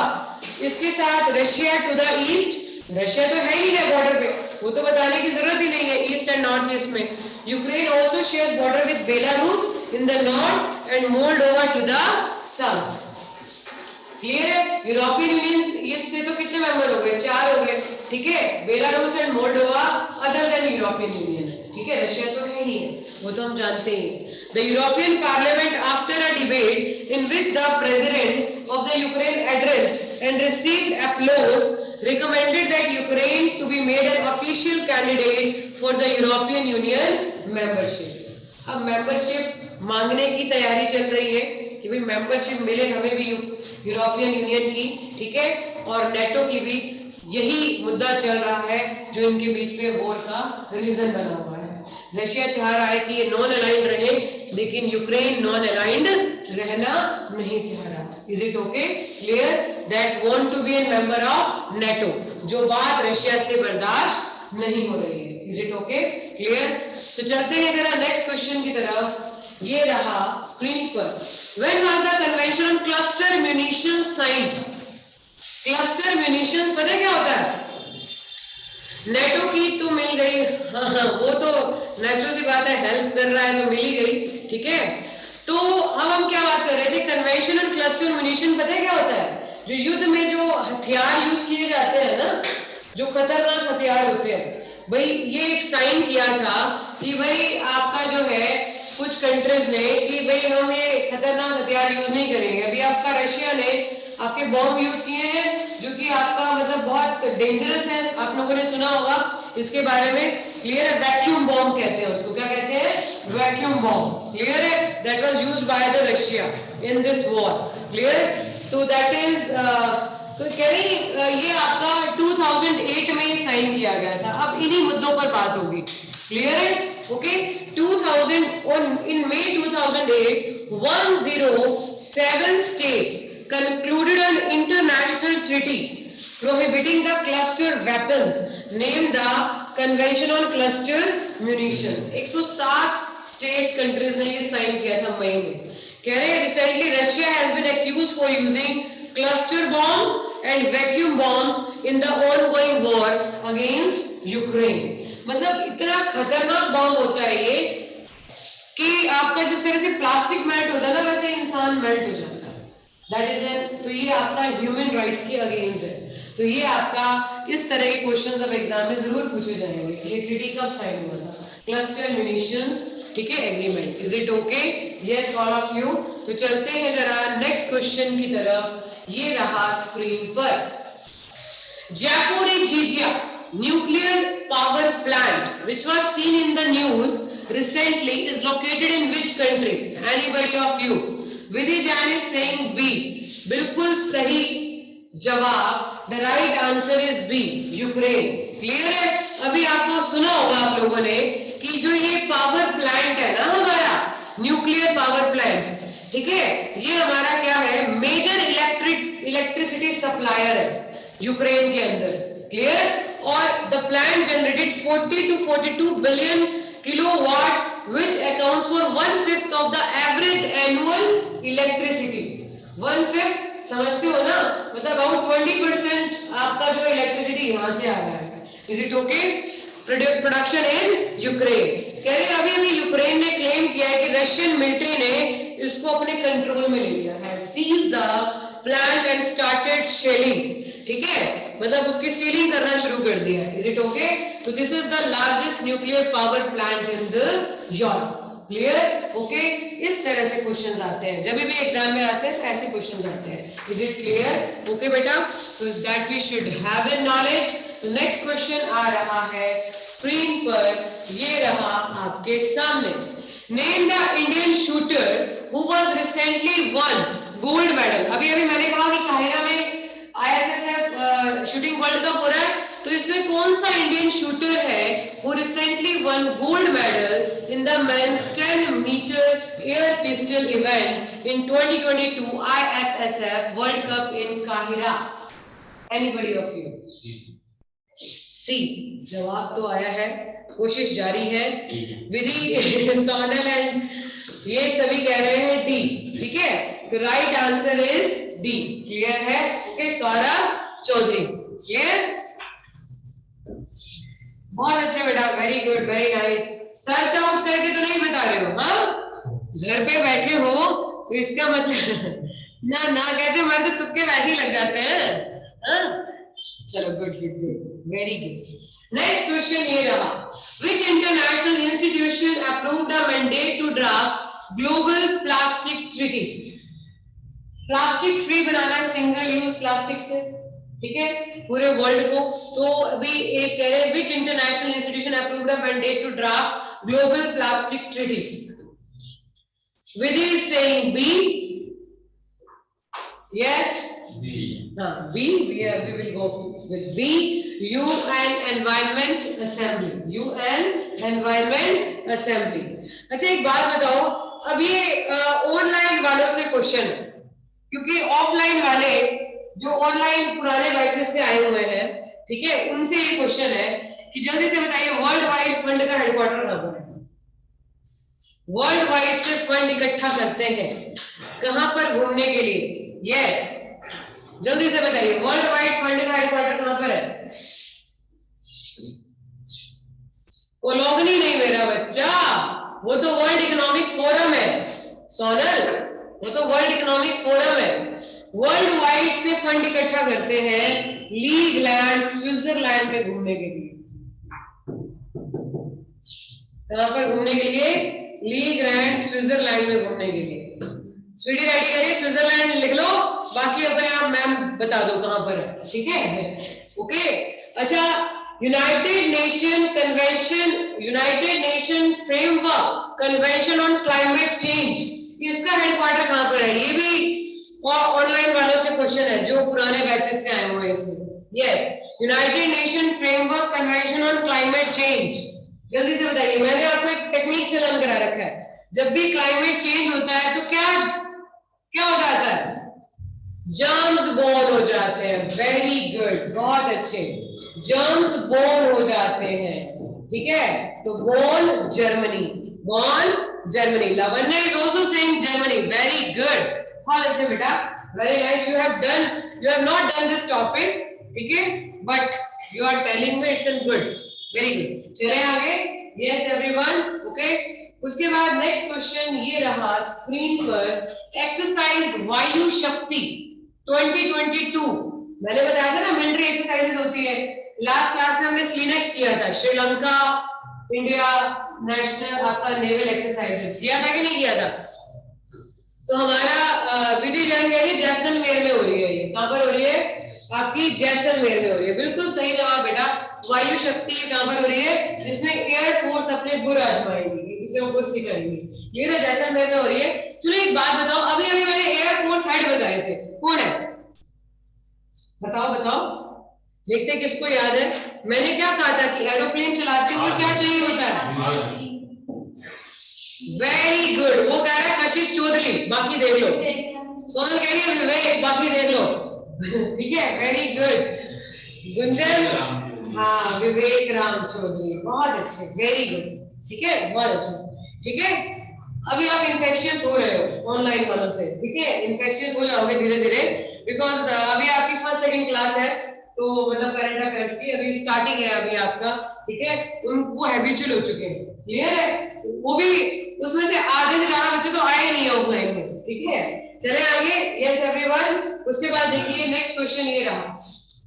इसके साथ Russia to the east, Russia तो है ही है बॉर्डर पे, वो तो बताने की जरूरत ही नहीं है, ईस्ट एंड नॉर्थ ईस्ट में। Ukraine also shares border with Belarus in the north and Moldova to the south. Clear है? यूरोपियन यूनियन इससे तो कितने मेंबर हो गए? 4 हो गए, ठीक है। Belarus and Moldova other than European union है, ठीक है। रशिया तो है ही है, वो तो हम जानते ही हैं। The European parliament after a debate in which the president of the Ukraine addressed and received applause recommended that Ukraine to be made an official candidate for the European Union membership। अब membership मांगने की तैयारी चल रही है कि भाई membership मिले हमें भी यूरोपियन यूनियन की, ठीक है, और नेटो की भी। यही मुद्दा चल रहा है जो इनके बीच में वॉर का रीजन बना हुआ है। रशिया चाह रहा है कि ये नॉन अलाइंड रहे, लेकिन यूक्रेन नॉन अलाइंड रहना नहीं चाह रहा। Is it okay? Clear? That want to be a member of NATO, जो बात रशिया से बर्दाश्त नहीं हो रही है। Is it okay? क्लियर? तो चलते हैं जरा नेक्स्ट क्वेश्चन की तरफ। ये रहा स्क्रीन पर। When was the convention on cluster munitions signed? Cluster munitions पता है क्या होता है? नेटो की तो मिल गई, हाँ, वो तो नेचुरल सी बात है, हेल्प कर रहा है तो मिल ही गई, ठीक है। तो हम क्या बात कर रहे थे? कन्वेंशन ऑन क्लस्टर म्यूनिशन पता है क्या होता है? जो युद्ध में जो हथियार यूज किए जाते हैं ना, जो खतरनाक हथियार होते हैं, भाई ये एक साइन किया था कि भाई आपका जो है कुछ कंट्रीज ने कि भाई हम ये खतरनाक हथियार यूज नहीं करेंगे। अभी आपका रशिया ने आपके बॉम्ब यूज किए हैं जो कि आपका मतलब बहुत डेंजरस है, आप लोगों ने सुना होगा इसके बारे में। क्लियर है? वैक्यूम बॉम्ब कहते हैं उसको, क्या कहते हैं? Vacuum bomb. क्लियर है? That was used by the Russia in this war. Clear? तो दैट इज तो कह रही ये आपका 2008 में साइन किया गया था। अब इन्हीं मुद्दों पर बात होगी। क्लियर है? Okay. 2000 in May 2008 107 states concluded an international treaty prohibiting the cluster weapons named the Convention on Cluster Munitions। 107 states countries ने ये साइन किया था मई में। कह रहे हैं recently Russia has been accused for using cluster bombs and vacuum bombs in the ongoing war against Ukraine। मतलब इतना खतरनाक बॉम्ब होता है ये कि आपका जिस तरह से प्लास्टिक मेल्ट होता है ना, वैसे इंसान मेल्ट हो जाता है। दैट इज एन, तो ये आपका ह्यूमन राइट्स के अगेंस्ट है। तो ये आपका इस तरह के क्वेश्चंस अब एग्जाम में जरूर पूछे जाएंगे कि ये ट्रीटी कब साइन हुआ था? क्लस्टर म्यूनिशंस, ठीक है, agreement. Is it okay? Yes all of you. तो चलते हैं जरा नेक्स्ट क्वेश्चन की तरफ। ये रहा स्क्रीन पर। Zaporizhzhia nuclear power plant which was seen in the news recently is located in which country? Anybody of you? Vidhi Jain is saying B। बिल्कुल सही जवाब, the right answer is B, Ukraine. Clear है? अभी आपको सुना होगा आप लोगों ने कि जो ये पावर प्लांट है ना हमारा, न्यूक्लियर पावर प्लांट, ठीक है, ये हमारा क्या है? मेजर इलेक्ट्रिसिटी सप्लायर है यूक्रेन के अंदर। क्लियर? और the plant generated 40 to 42 billion kilowatt which accounts for 1/5 of the average annual electricity. 1/5 समझते हो ना? मतलब अबाउट 20% आपका जो इलेक्ट्रिसिटी यहां से आ रहा है। Is it okay? Production in Ukraine. कह रहे अभी अभी यूक्रेन ने क्लेम किया है कि रशियन मिलिट्री ने इसको अपने कंट्रोल में ले लिया है। Seize the plant and started shelling, ठीक है, मतलब उसकी सीलिंग करना शुरू कर दिया है। Is it okay? तो this is the largest nuclear power plant in the Europe. Clear? Okay. इस तरह से क्वेश्चंस आते हैं, जब भी एग्जाम में आते हैं तो ऐसे क्वेश्चंस आते हैं। Is it clear? ओके बेटा, तो that we should have in knowledge. तो नेक्स्ट क्वेश्चन आ रहा है स्क्रीन पर, ये रहा आपके सामने। Name the Indian shooter who was recently won gold medal. अभी अभी मैंने कहा कि काहिरा में ISSF शूटिंग वर्ल्ड कप हो रहा है, तो इसमें कौन सा इंडियन शूटर है who recently won gold medal in the men's 10 metre air pistol event in 2022 ISSF world cup in काहिरा? Anybody of you? सी जवाब तो आया है, कोशिश जारी है। विधि, सोनल एंड ये सभी कह रहे हैं डी, ठीक है, तो right answer is D. Clear है? ओके, सौरभ चौधरी, क्लियर, बहुत अच्छे बेटा, very good, very nice. Search out करके तो नहीं बता रहे हो, हाँ, घर पे बैठे हो तो इसका मतलब ना ना कहते मर्द तुक्के वैसे ही लग जाते हैं, हाँ? चलो, good good good, very good. Next question ये रहा, which international institution approved a mandate to draft global plastic treaty. Plastic free बनाना है, सिंगल यूज प्लास्टिक से, ठीक है, पूरे वर्ल्ड को। तो अभी एक कह रहे हैं which international institution approved a mandate to draft global plastic treaty. Vidhi is saying B, yes, B. B, we will go with B, UN Environment Assembly, UN Environment Assembly। अच्छा, एक बात बताओ, अब ये ऑनलाइन वालों से क्वेश्चन है, क्योंकि ऑफलाइन वाले जो ऑनलाइन पुराने बैचेस से आए हुए हैं, ठीक है, उनसे ये क्वेश्चन है कि जल्दी से बताइए वर्ल्ड वाइड फंड का हेडक्वार्टर कहां पर है? वर्ल्ड वाइड से फंड इकट्ठा करते हैं कहां पर घूमने के लिए? यस, जल्दी से बताइए, वर्ल्ड वाइड फंड का हेडक्वार्टर कहां पर है? कोलोगनी नहीं मेरा बच्चा, वो तो वर्ल्ड इकोनॉमिक फोरम है सोनल, वो तो वर्ल्ड इकोनॉमिक फोरम है। वर्ल्ड वाइड से फंड इकट्ठा करते हैं लीग लैंड, स्विट्जरलैंड में घूमने के लिए। कहां पर घूमने के लिए? लीग लैंड, स्विट्जरलैंड में घूमने के लिए। स्वीडी रेडी करिए, स्विट्जरलैंड लिख लो, बाकी अपने आप मैम बता दो कहां पर है, ठीक है, ओके। अच्छा, United nation convention, United nation framework convention on climate change, इसका हेडक्वार्टर कहां पर है? ये भी ऑनलाइन वालों से क्वेश्चन है जो पुराने बैचेस से आए हुए हैं इसमें। Yes, United nation framework convention on climate change, जल्दी से बताइए। मैंने आपको एक टेक्निक से लर्न करा रखा है, जब भी क्लाइमेट चेंज होता है तो क्या हो जाता है? जर्म्स बोर्न हो जाते हैं। वेरी गुड, बहुत अच्छे, जर्म्स बोर्न हो जाते हैं, ठीक है, तो Bonn Germany, Bonn Germany. Lavanya is also saying Germany, very good, बहुत अच्छे बेटा, very nice, you have not done this topic, ठीक है, but you are telling me it's in good, very good. चले आगे, यस एवरीवन, ओके। उसके बाद next question ये रहा स्क्रीन पर, एक्सरसाइज वायु शक्ति 2022। मैंने बताया था ना मिलिट्री एक्सरसाइजेस होती है, लास्ट क्लास में हमने स्लीनेक्स किया था, श्रीलंका इंडिया नेशनल आपका नेवल एक्सरसाइजेस किया था कि नहीं किया था? तो हमारा विधि जंग है जैसलमेर में हो रही है, ये कहां पर हो रही है? आपकी जैसलमेर में हो रही है, बिल्कुल सही जवाब बेटा। वायु शक्ति कहां पर हो रही है? जिसमें एयर फोर्स अपने गुर आजमाएंगे, गुर सिखाएंगे, ये ना जैसलमेर में हो रही है। चलो एक बात बताओ, अभी अभी मैंने एयर फोर्स हेड बताए थे, कौन है? बताओ बताओ, देखते किसको याद है। मैंने क्या कहा था कि एरोप्लेन चलाते हुए क्या चाहिए होता है? वेरी गुड, वो कह रहा है कशिश चौधरी, बाकी देख लो। सोनल कह रही है विवेक, बाकी देख लो, ठीक है, वेरी गुड। गुंजन, हाँ, विवेक राम चौधरी, बहुत अच्छे, वेरी गुड, ठीक है, बहुत अच्छे, ठीक है। अभी आप इन्फेक्शियस हो रहे हो ऑनलाइन वालों से, ठीक है, इन्फेक्शियस हो जाओगे धीरे धीरे, बिकॉज अभी आपकी फर्स्ट सेकंड क्लास है, तो मतलब करंट अफेयर्स की अभी स्टार्टिंग है अभी आपका, ठीक है, वो हैबिचुअल हो चुके हैं, क्लियर है। वो भी उसमें से आधे से ज्यादा बच्चे तो आए नहीं है ऑफलाइन में, ठीक है। चले आगे, यस एवरीवन। उसके बाद देखिए नेक्स्ट क्वेश्चन ये रहा,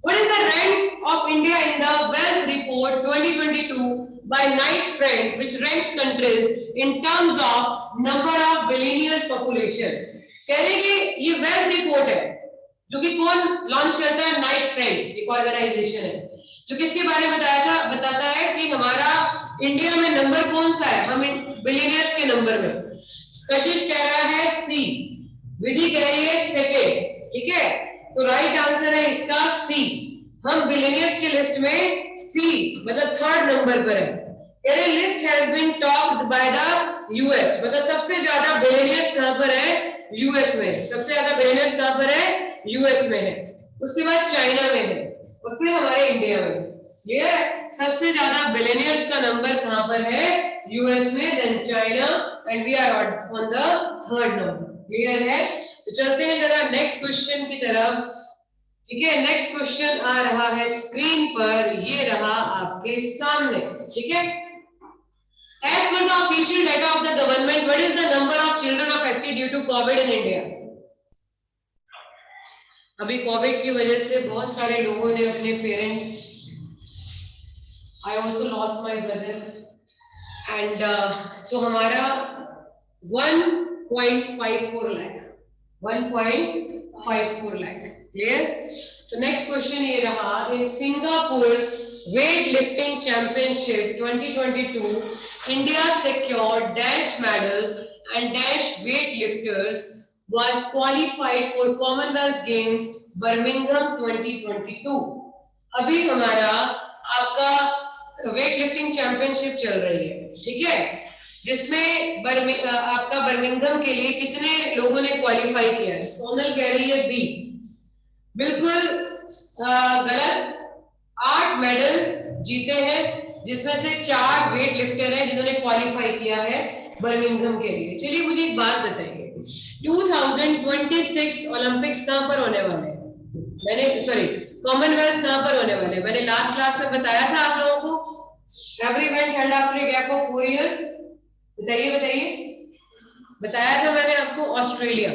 what is the rank of India in the wealth report 2022 by Knight Frank, which ranks countries in terms of number of billionaires population। कह रहे कि ये वेल्थ रिपोर्ट है जो कि कौन लॉन्च करता है? नाइट फ्रैंक, एक ऑर्गेनाइजेशन है जो किसके बारे में बताता है कि हमारा इंडिया में नंबर कौन सा है, हम बिलियनियर्स के नंबर में। कशिश कह रहा है सी, विधि कह रही है सेकेंड, ठीक है, तो राइट आंसर है इसका सी। हम बिलियनियर्स की लिस्ट में सी मतलब थर्ड नंबर पर है। कह रहे list has been topped by the US, मतलब सबसे ज्यादा बिलियनियर्स कहां पर है? यूएस में। सबसे ज्यादा बिलियनियर्स कहां पर है? यूएस में है। उसके बाद चाइना में है और फिर हमारे इंडिया में। ये सबसे ज्यादा बिलियनियर्स का नंबर कहां पर है? यूएस में, then China, and we are on the third number. Clear है? तो चलते हैं जरा नेक्स्ट क्वेश्चन की तरफ। ठीक है, नेक्स्ट क्वेश्चन आ रहा है स्क्रीन पर, ये रहा आपके सामने। ठीक है, as per the official data of the government, what is the number of children affected due to COVID in India? अभी कोविड की वजह से बहुत सारे लोगों ने अपने parents, I also lost my brother, and तो हमारा 1.54 लाख, 1.54 लाख। क्लियर? तो नेक्स्ट क्वेश्चन ये रहा, in Singapore weight lifting championship 2022 India secured dash medals and dash weightlifters was qualified for Commonwealth Games Birmingham 2022। अभी हमारा आपका वेट लिफ्टिंग चैंपियनशिप चल रही है, ठीक है, जिसमें आपका बर्मिंघम के लिए कितने लोगों ने क्वालिफाई किया है? सोनल कह रही है बी, बिल्कुल गलत। 8 मेडल जीते हैं, जिसमें से 4 वेट लिफ्टर हैं जिन्होंने क्वालिफाई किया है बर्मिंघम के लिए। चलिए मुझे एक बात बताइए, 2026 ओलंपिक्स कहां पर होने वाले हैं? कॉमनवेल्थ कहां पर होने वाले हैं? मैंने लास्ट क्लास में बताया था आप लोगों को, every event held after gap of 4 years. बताइए, बताया था मैंने आपको। ऑस्ट्रेलिया,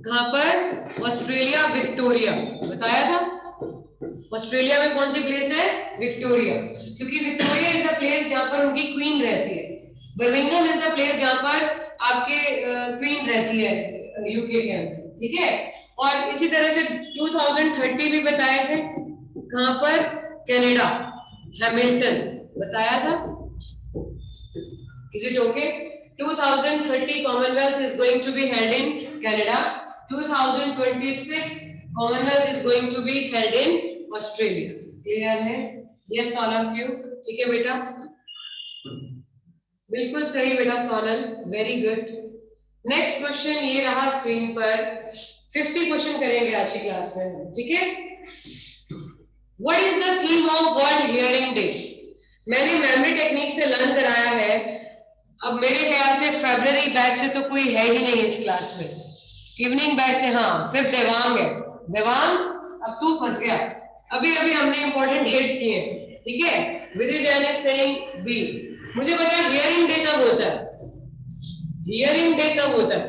कहां पर? ऑस्ट्रेलिया, विक्टोरिया, बताया था। ऑस्ट्रेलिया में कौन सी प्लेस है? विक्टोरिया, क्योंकि विक्टोरिया इज द प्लेस जहां पर उनकी क्वीन रहती है। बर्मिंघम इज द प्लेस जहां पर आपके क्वीन रहती है यूके के अंदर, ठीक है। और इसी तरह से 2030 भी बताए थे, कहां पर? कनाडा, हैमिल्टन, बताया था। Is it okay? 2030 Commonwealth is going to be held in Canada, 2026 Commonwealth is going to be held in Australia. Clear है? Yes all of you? ठीक है बेटा, बिल्कुल सही बेटा Sonal, very good. Next question ये रहा स्क्रीन पर, 50 क्वेश्चन करेंगे आज की क्लास में, ठीक है। What is the theme of world hearing day? मैंने मेमोरी टेक्निक से लर्न कराया है, अब मेरे ख्याल से फरवरी बैच से तो कोई है ही नहीं इस क्लास में, इवनिंग बैच से हाँ सिर्फ देवांग है। देवांग अब तू फंस गया, अभी अभी हमने इंपॉर्टेंट डेट्स किए, ठीक है। विधि जैन इज सेइंग बी। मुझे बता हियरिंग डे कब होता है? हियरिंग डे कब होता है?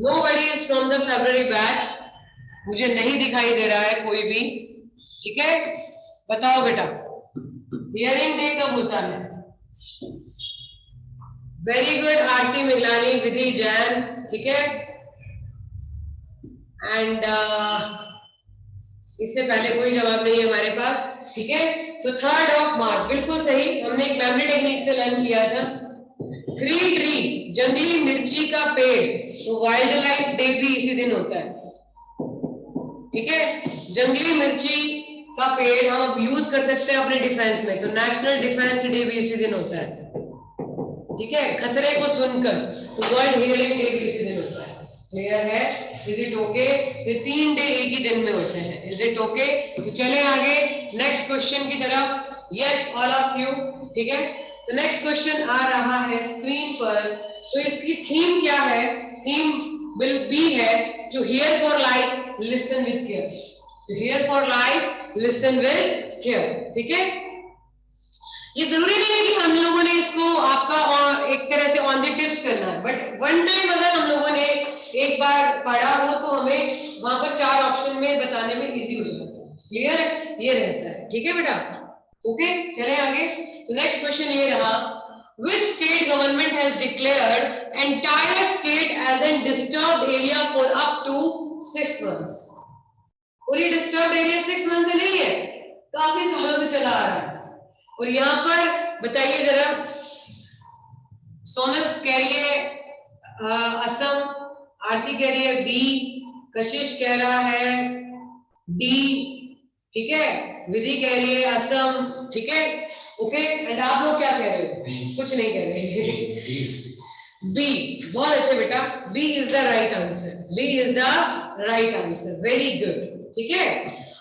Nobody is from the February batch, मुझे नहीं दिखाई दे रहा है कोई भी, ठीक है। बताओ बेटा हियरिंग डे कब होता है? वेरी गुड आरती मिगलानी, विधि जैन, ठीक है। एंड इससे पहले कोई जवाब नहीं है हमारे पास, ठीक है। तो 3 मार्च, बिल्कुल सही, हमने एक मेमोरी टेक्निक से लर्न किया था। 3 ट्री, जंगली मिर्ची का पेड़, तो वाइल्ड लाइफ डे भी इसी दिन होता है, ठीक है। जंगली मिर्ची का पेड़ हम अब यूज कर सकते हैं अपने डिफेंस में, तो नेशनल डिफेंस डे भी इसी दिन होता है, ठीक है। खतरे को सुनकर, तो वर्ल्ड हियरिंग डे भी इसी दिन होता है। क्लियर है? Is it okay? ये 3 डे एक ही दिन में होते हैं, इज इट ओके? तो चले आगे नेक्स्ट क्वेश्चन की तरफ। यस ऑल ऑफ यू, ठीक है। तो नेक्स्ट क्वेश्चन आ रहा है स्क्रीन पर, तो इसकी थीम क्या है? थीम विल बी है to hear for life, listen with care. To hear for life, listen with care, ठीक है। ये जरूरी नहीं है कि हम लोगों ने इसको आपका एक तरह से ऑन द टिप्स करना है, बट वन टाइम अगर हम लोगों ने एक बार पढ़ा हो तो हमें वहां पर 4 ऑप्शन में बताने में इजी हो जाता है। क्लियर है? ये रहता है, ठीक है बेटा, ओके। चले आगे। तो नेक्स्ट क्वेश्चन ये रहा, which state government has declared entire state as a disturbed area for up to 6 months? और ये डिस्टर्ब एरिया 6 मंथ से नहीं है, काफी समय से चला आ रहा है। और यहाँ पर बताइए जरा, सोनल कह रही है असम, आरती कह रही है बी, कशिश कह रहा है डी, ठीक है। विधि कह रही है असम, ठीक है, ओके। एंड आप लोग क्या कह रहे हो? कुछ नहीं कह रहे। बी, बहुत अच्छे बेटा, B is the right answer, B is the right answer, very good, ठीक है।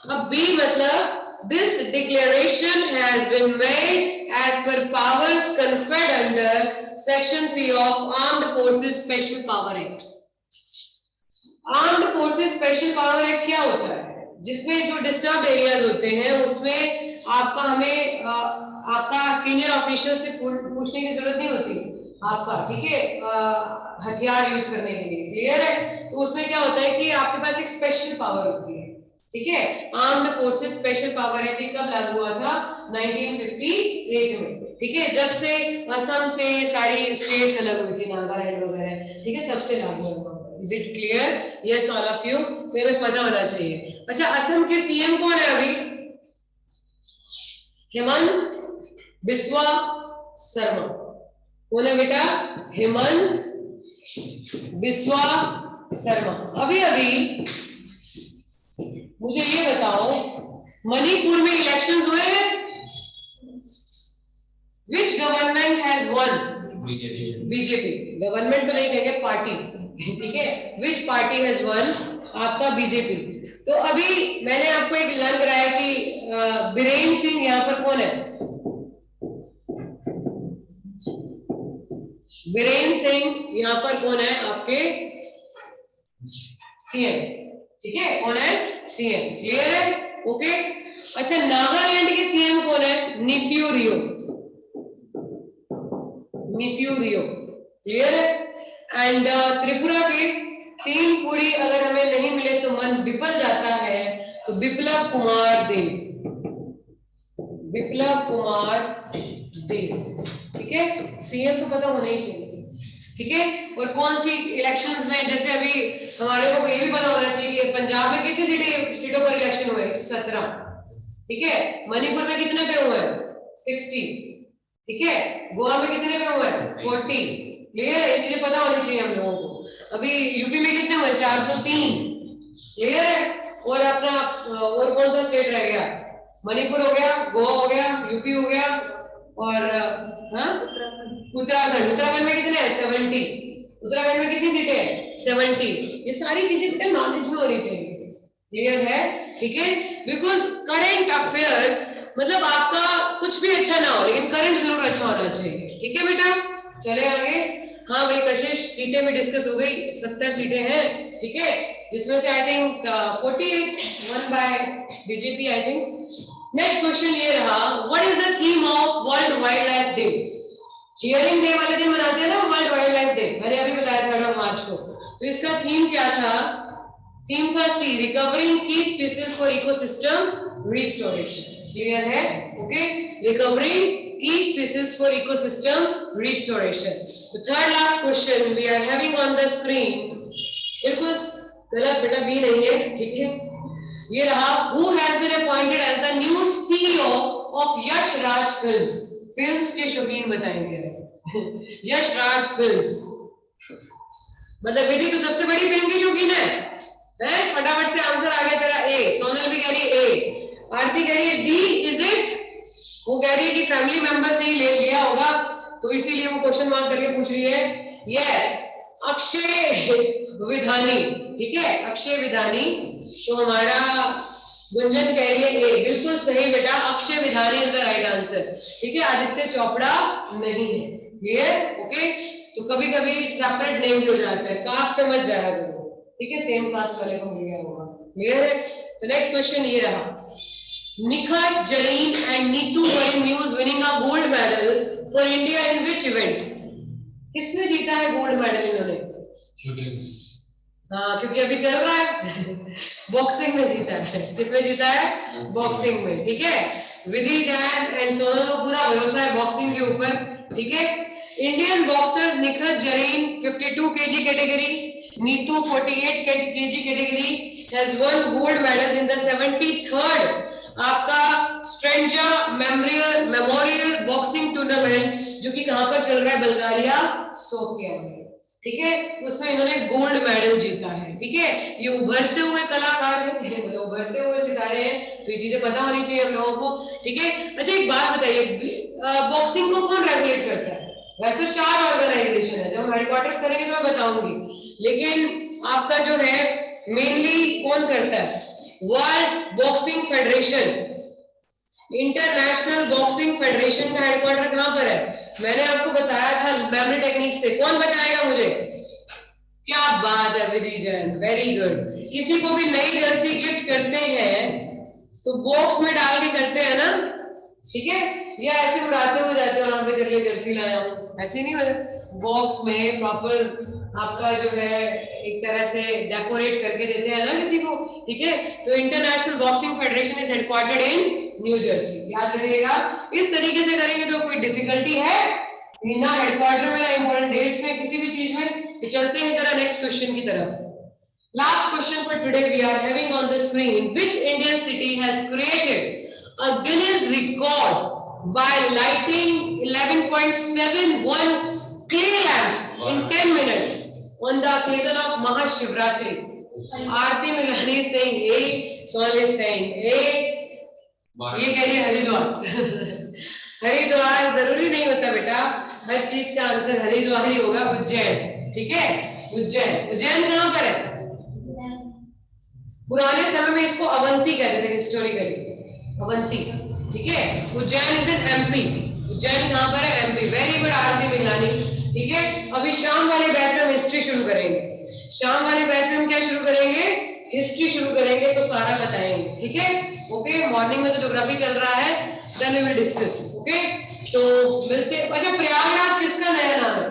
अब बी मतलब this declaration has been made as per powers conferred under section 3 of Armed Forces Special Power Act. Armed forces special power act क्या होता है, जिसमें जो disturbed areas होते हैं उसमें आपका हमें आपका सीनियर ऑफिसर से पूछने की जरूरत नहीं होती आपका, ठीक है, हथियार यूज करने के लिए, क्लियर है। तो उसमें क्या होता है कि आपके पास एक स्पेशल पावर होती है, ठीक है। Armed forces special power act कब लागू हुआ था? 1958 में, ठीक है, जब से असम से सारी स्टेट्स अलग हुई थी, नागालैंड वगैरह, ठीक है, तब से लागू हुआ। Is it clear? Yes all of you? तो हमें पता होना चाहिए। अच्छा, असम के सीएम कौन है अभी? हेमंत बिस्वा शर्मा। कौन है बेटा? हेमंत बिस्वा शर्मा। अभी अभी मुझे ये बताओ, मणिपुर में इलेक्शंस हुए हैं, which government has one? BJP. Government तो नहीं कहेंगे, पार्टी, ठीक है। विच पार्टी हैज वन? आपका बीजेपी। तो अभी मैंने आपको एक लग रहा है कि बीरेन सिंह यहाँ पर कौन है? बीरेन सिंह यहाँ पर कौन है? आपके सीएम, ठीक है, कौन है? सीएम, क्लियर है? ओके। अच्छा, नागालैंड के सीएम कौन है? नीफ्यू रियो, नीफ्यू रियो, क्लियर है। एंड त्रिपुरा के 3 पूरी अगर हमें नहीं मिले तो मन विफल जाता है, तो बिप्लब कुमार देव, बिप्लब कुमार देव, ठीक है। सीएम तो पता होना ही चाहिए, ठीक है। और कौन सी इलेक्शंस में, जैसे अभी हमारे को ये भी पता होना चाहिए कि पंजाब में कितनी सीटों पर इलेक्शन हुए? 117, ठीक है। मणिपुर में कितने पे हुए? 60, ठीक है। गोवा में कितने पे हुए? 40, क्लियर है। ये चीजें पता होनी चाहिए हम लोगों को। अभी यूपी में कितने हुए? 403, क्लियर है। और अपना और कौन सा स्टेट रह गया? मणिपुर हो गया, गोवा हो गया, यूपी हो गया, और उत्तराखंड। उत्तराखंड में कितने हैं? 70। उत्तराखंड में कितनी सीटें हैं? 70। ये सारी चीजें नॉलेज में होनी चाहिए, क्लियर है, ठीक है। बिकॉज करंट अफेयर, मतलब आपका कुछ भी अच्छा ना हो लेकिन करंट जरूर अच्छा होना चाहिए, ठीक है बेटा। चले आगे। हाँ भाई कशिश, सीटें भी डिस्कस हो गई, 70 सीटें हैं, ठीक है, जिसमें से I think 48 one by BJP, I think. Next question ये रहा, what is the theme of world wild life day? Hearing day वाले दिन मनाते हैं ना वर्ल्ड वाइल्ड लाइफ डे, मैंने अभी बताया 3 मार्च को। तो इसका थीम क्या था? थीम था C, recovering key species for ecosystem restoration, clear है, okay. Recovering key species for ecosystem restoration. तो third last question we are having on the screen, बिल्कुल गलत बेटा, बी नहीं है, ठीक है। ये रहा, who has been appointed as the new CEO of Yash Raj films? Films के शौकीन बताएंगे यश राज फिल्म्स, मतलब विधि तो सबसे बड़ी फिल्म की शौकीन है? फटाफट से आंसर आ गया तेरा ए। सोनल भी कह रही है ए, आरती कह रही है डी, इज इट? वो कह रही है कि फैमिली मेंबर से ही ले लिया होगा, तो इसीलिए वो क्वेश्चन मार्क करके पूछ रही है। यस, अक्षय विधानी, ठीक है, अक्षय विधानी। तो हमारा गुंजन कह रही है ए, बिल्कुल सही बेटा, Akshay Vidhani is the right answer, ठीक है। आदित्य चोपड़ा नहीं है, क्लियर, ओके। तो कभी कभी सेपरेट नेम भी हो जाता है, कास्ट पे मत जाया करो, ठीक है, सेम कास्ट वाले को मिल गया होगा, क्लियर है। तो नेक्स्ट क्वेश्चन ये रहा, Nikhat Zareen and Neetu were in news winning a gold medal for India in which event? किसने जीता है गोल्ड मेडल इन्होंने? हाँ, क्योंकि अभी चल रहा है बॉक्सिंग में जीता है। किसमें जीता है? बॉक्सिंग में, ठीक है। विधि, जैन एंड सोनल को पूरा भरोसा है बॉक्सिंग के ऊपर, ठीक है। Indian boxers Nikhat Zareen 52 KG category, Neetu 48 KG category has one gold medals in the 73rd आपका स्ट्रेंजा मेमोरियल बॉक्सिंग टूर्नामेंट, जो कि कहां पर चल रहा है? बल्गारिया सोफिया में, ठीक है। उसमें इन्होंने गोल्ड मेडल जीता है, ठीक है। ये उभरते हुए कलाकार हैं, मतलब उभरते हुए सितारे हैं, तो ये चीजें पता होनी चाहिए हम लोगों को, ठीक है। अच्छा एक बात बताइए, बॉक्सिंग को कौन रेगुलेट करता है? वैसे 4 ऑर्गेनाइजेशन है, जब हम हेडक्वार्टर्स करेंगे तो मैं बताऊंगी, लेकिन आपका जो है मेनली कौन करता है? World boxing federation, international boxing federation का हेडक्वार्टर कहां पर है? मैंने आपको बताया था मेमोरी टेक्निक से। कौन बताएगा मुझे? क्या बात है विधिजन, वेरी गुड। किसी को भी नई जर्सी गिफ्ट करते हैं तो बॉक्स में डाल के करते हैं ना, ठीक है? या ऐसे उड़ाते हुए जाते हो, वहां पे कर लिए जर्सी लाया हूं, ऐसे नहीं होता। बॉक्स में प्रॉपर आपका जो है एक तरह से डेकोरेट करके देते हैं ना किसी को, ठीक है? तो international boxing federation is headquartered in new Jersey, याद रखिएगा। इस तरीके से करेंगे तो कोई डिफिकल्टी है ना हेडक्वार्टर में, ना इंपॉर्टेंट डेट्स में, किसी भी चीज में। तो चलते हैं जरा नेक्स्ट क्वेश्चन की तरफ। Last question for today we are having on the screen. Which Indian city has created a Guinness record by lighting 11.71 clay lamps in 10 minutes on the occasion of Mahashivratri? Aarti Milani is saying A, Soul is saying A. ये कह रही है हरिद्वार। हरिद्वार जरूरी नहीं होता बेटा, हर चीज का आंसर हरिद्वार ही होगा। उज्जैन, ठीक है? उज्जैन, उज्जैन कहां पर है? पुराने समय में इसको अवंती कहते थे हिस्टोरिकली, अवंती, ठीक है? Ujjain is in MP. Ujjain कहां पर है? एमपी। वेरी गुड आरती मिलानी, ठीक है? अभी शाम वाले बैच में हम हिस्ट्री शुरू करेंगे। शाम वाले बैच में हम क्या शुरू करेंगे? हिस्ट्री शुरू करेंगे, तो सारा बताएंगे, ठीक है? ओके, मॉर्निंग में तो ज्योग्राफी चल रहा है, then we will discuss. Okay, तो मिलते। अच्छा, प्रयागराज किसका नया नाम है?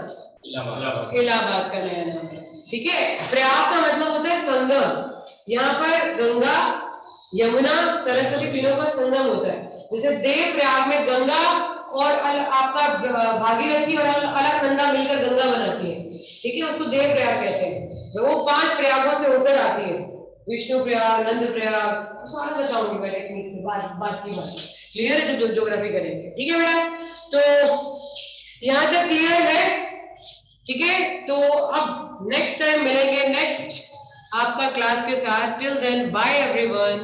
इलाहाबाद। इलाहाबाद का नया नाम है, ठीक है? प्रयाग का मतलब होता है संगम। यहाँ पर गंगा, यमुना, सरस्वती तीनों का संगम होता है। जैसे देव प्रयाग में गंगा और आपका भागीरथी और अलकनंदा मिलकर गंगा बनाती है, ठीक है? उसको देव प्रयाग कहते हैं। तो वो 5 प्रयागों से होकर आती है, विष्णु प्रयाग, नंद प्रयाग, सारा बताऊंगी मैं टेक्निक से, बात की बात क्लियर है जब ज्योग्राफी करेंगे, ठीक है बेटा? तो यहाँ तक क्लियर है, ठीक है? तो अब नेक्स्ट टाइम मिलेंगे नेक्स्ट आपका क्लास के साथ। Till then bye everyone.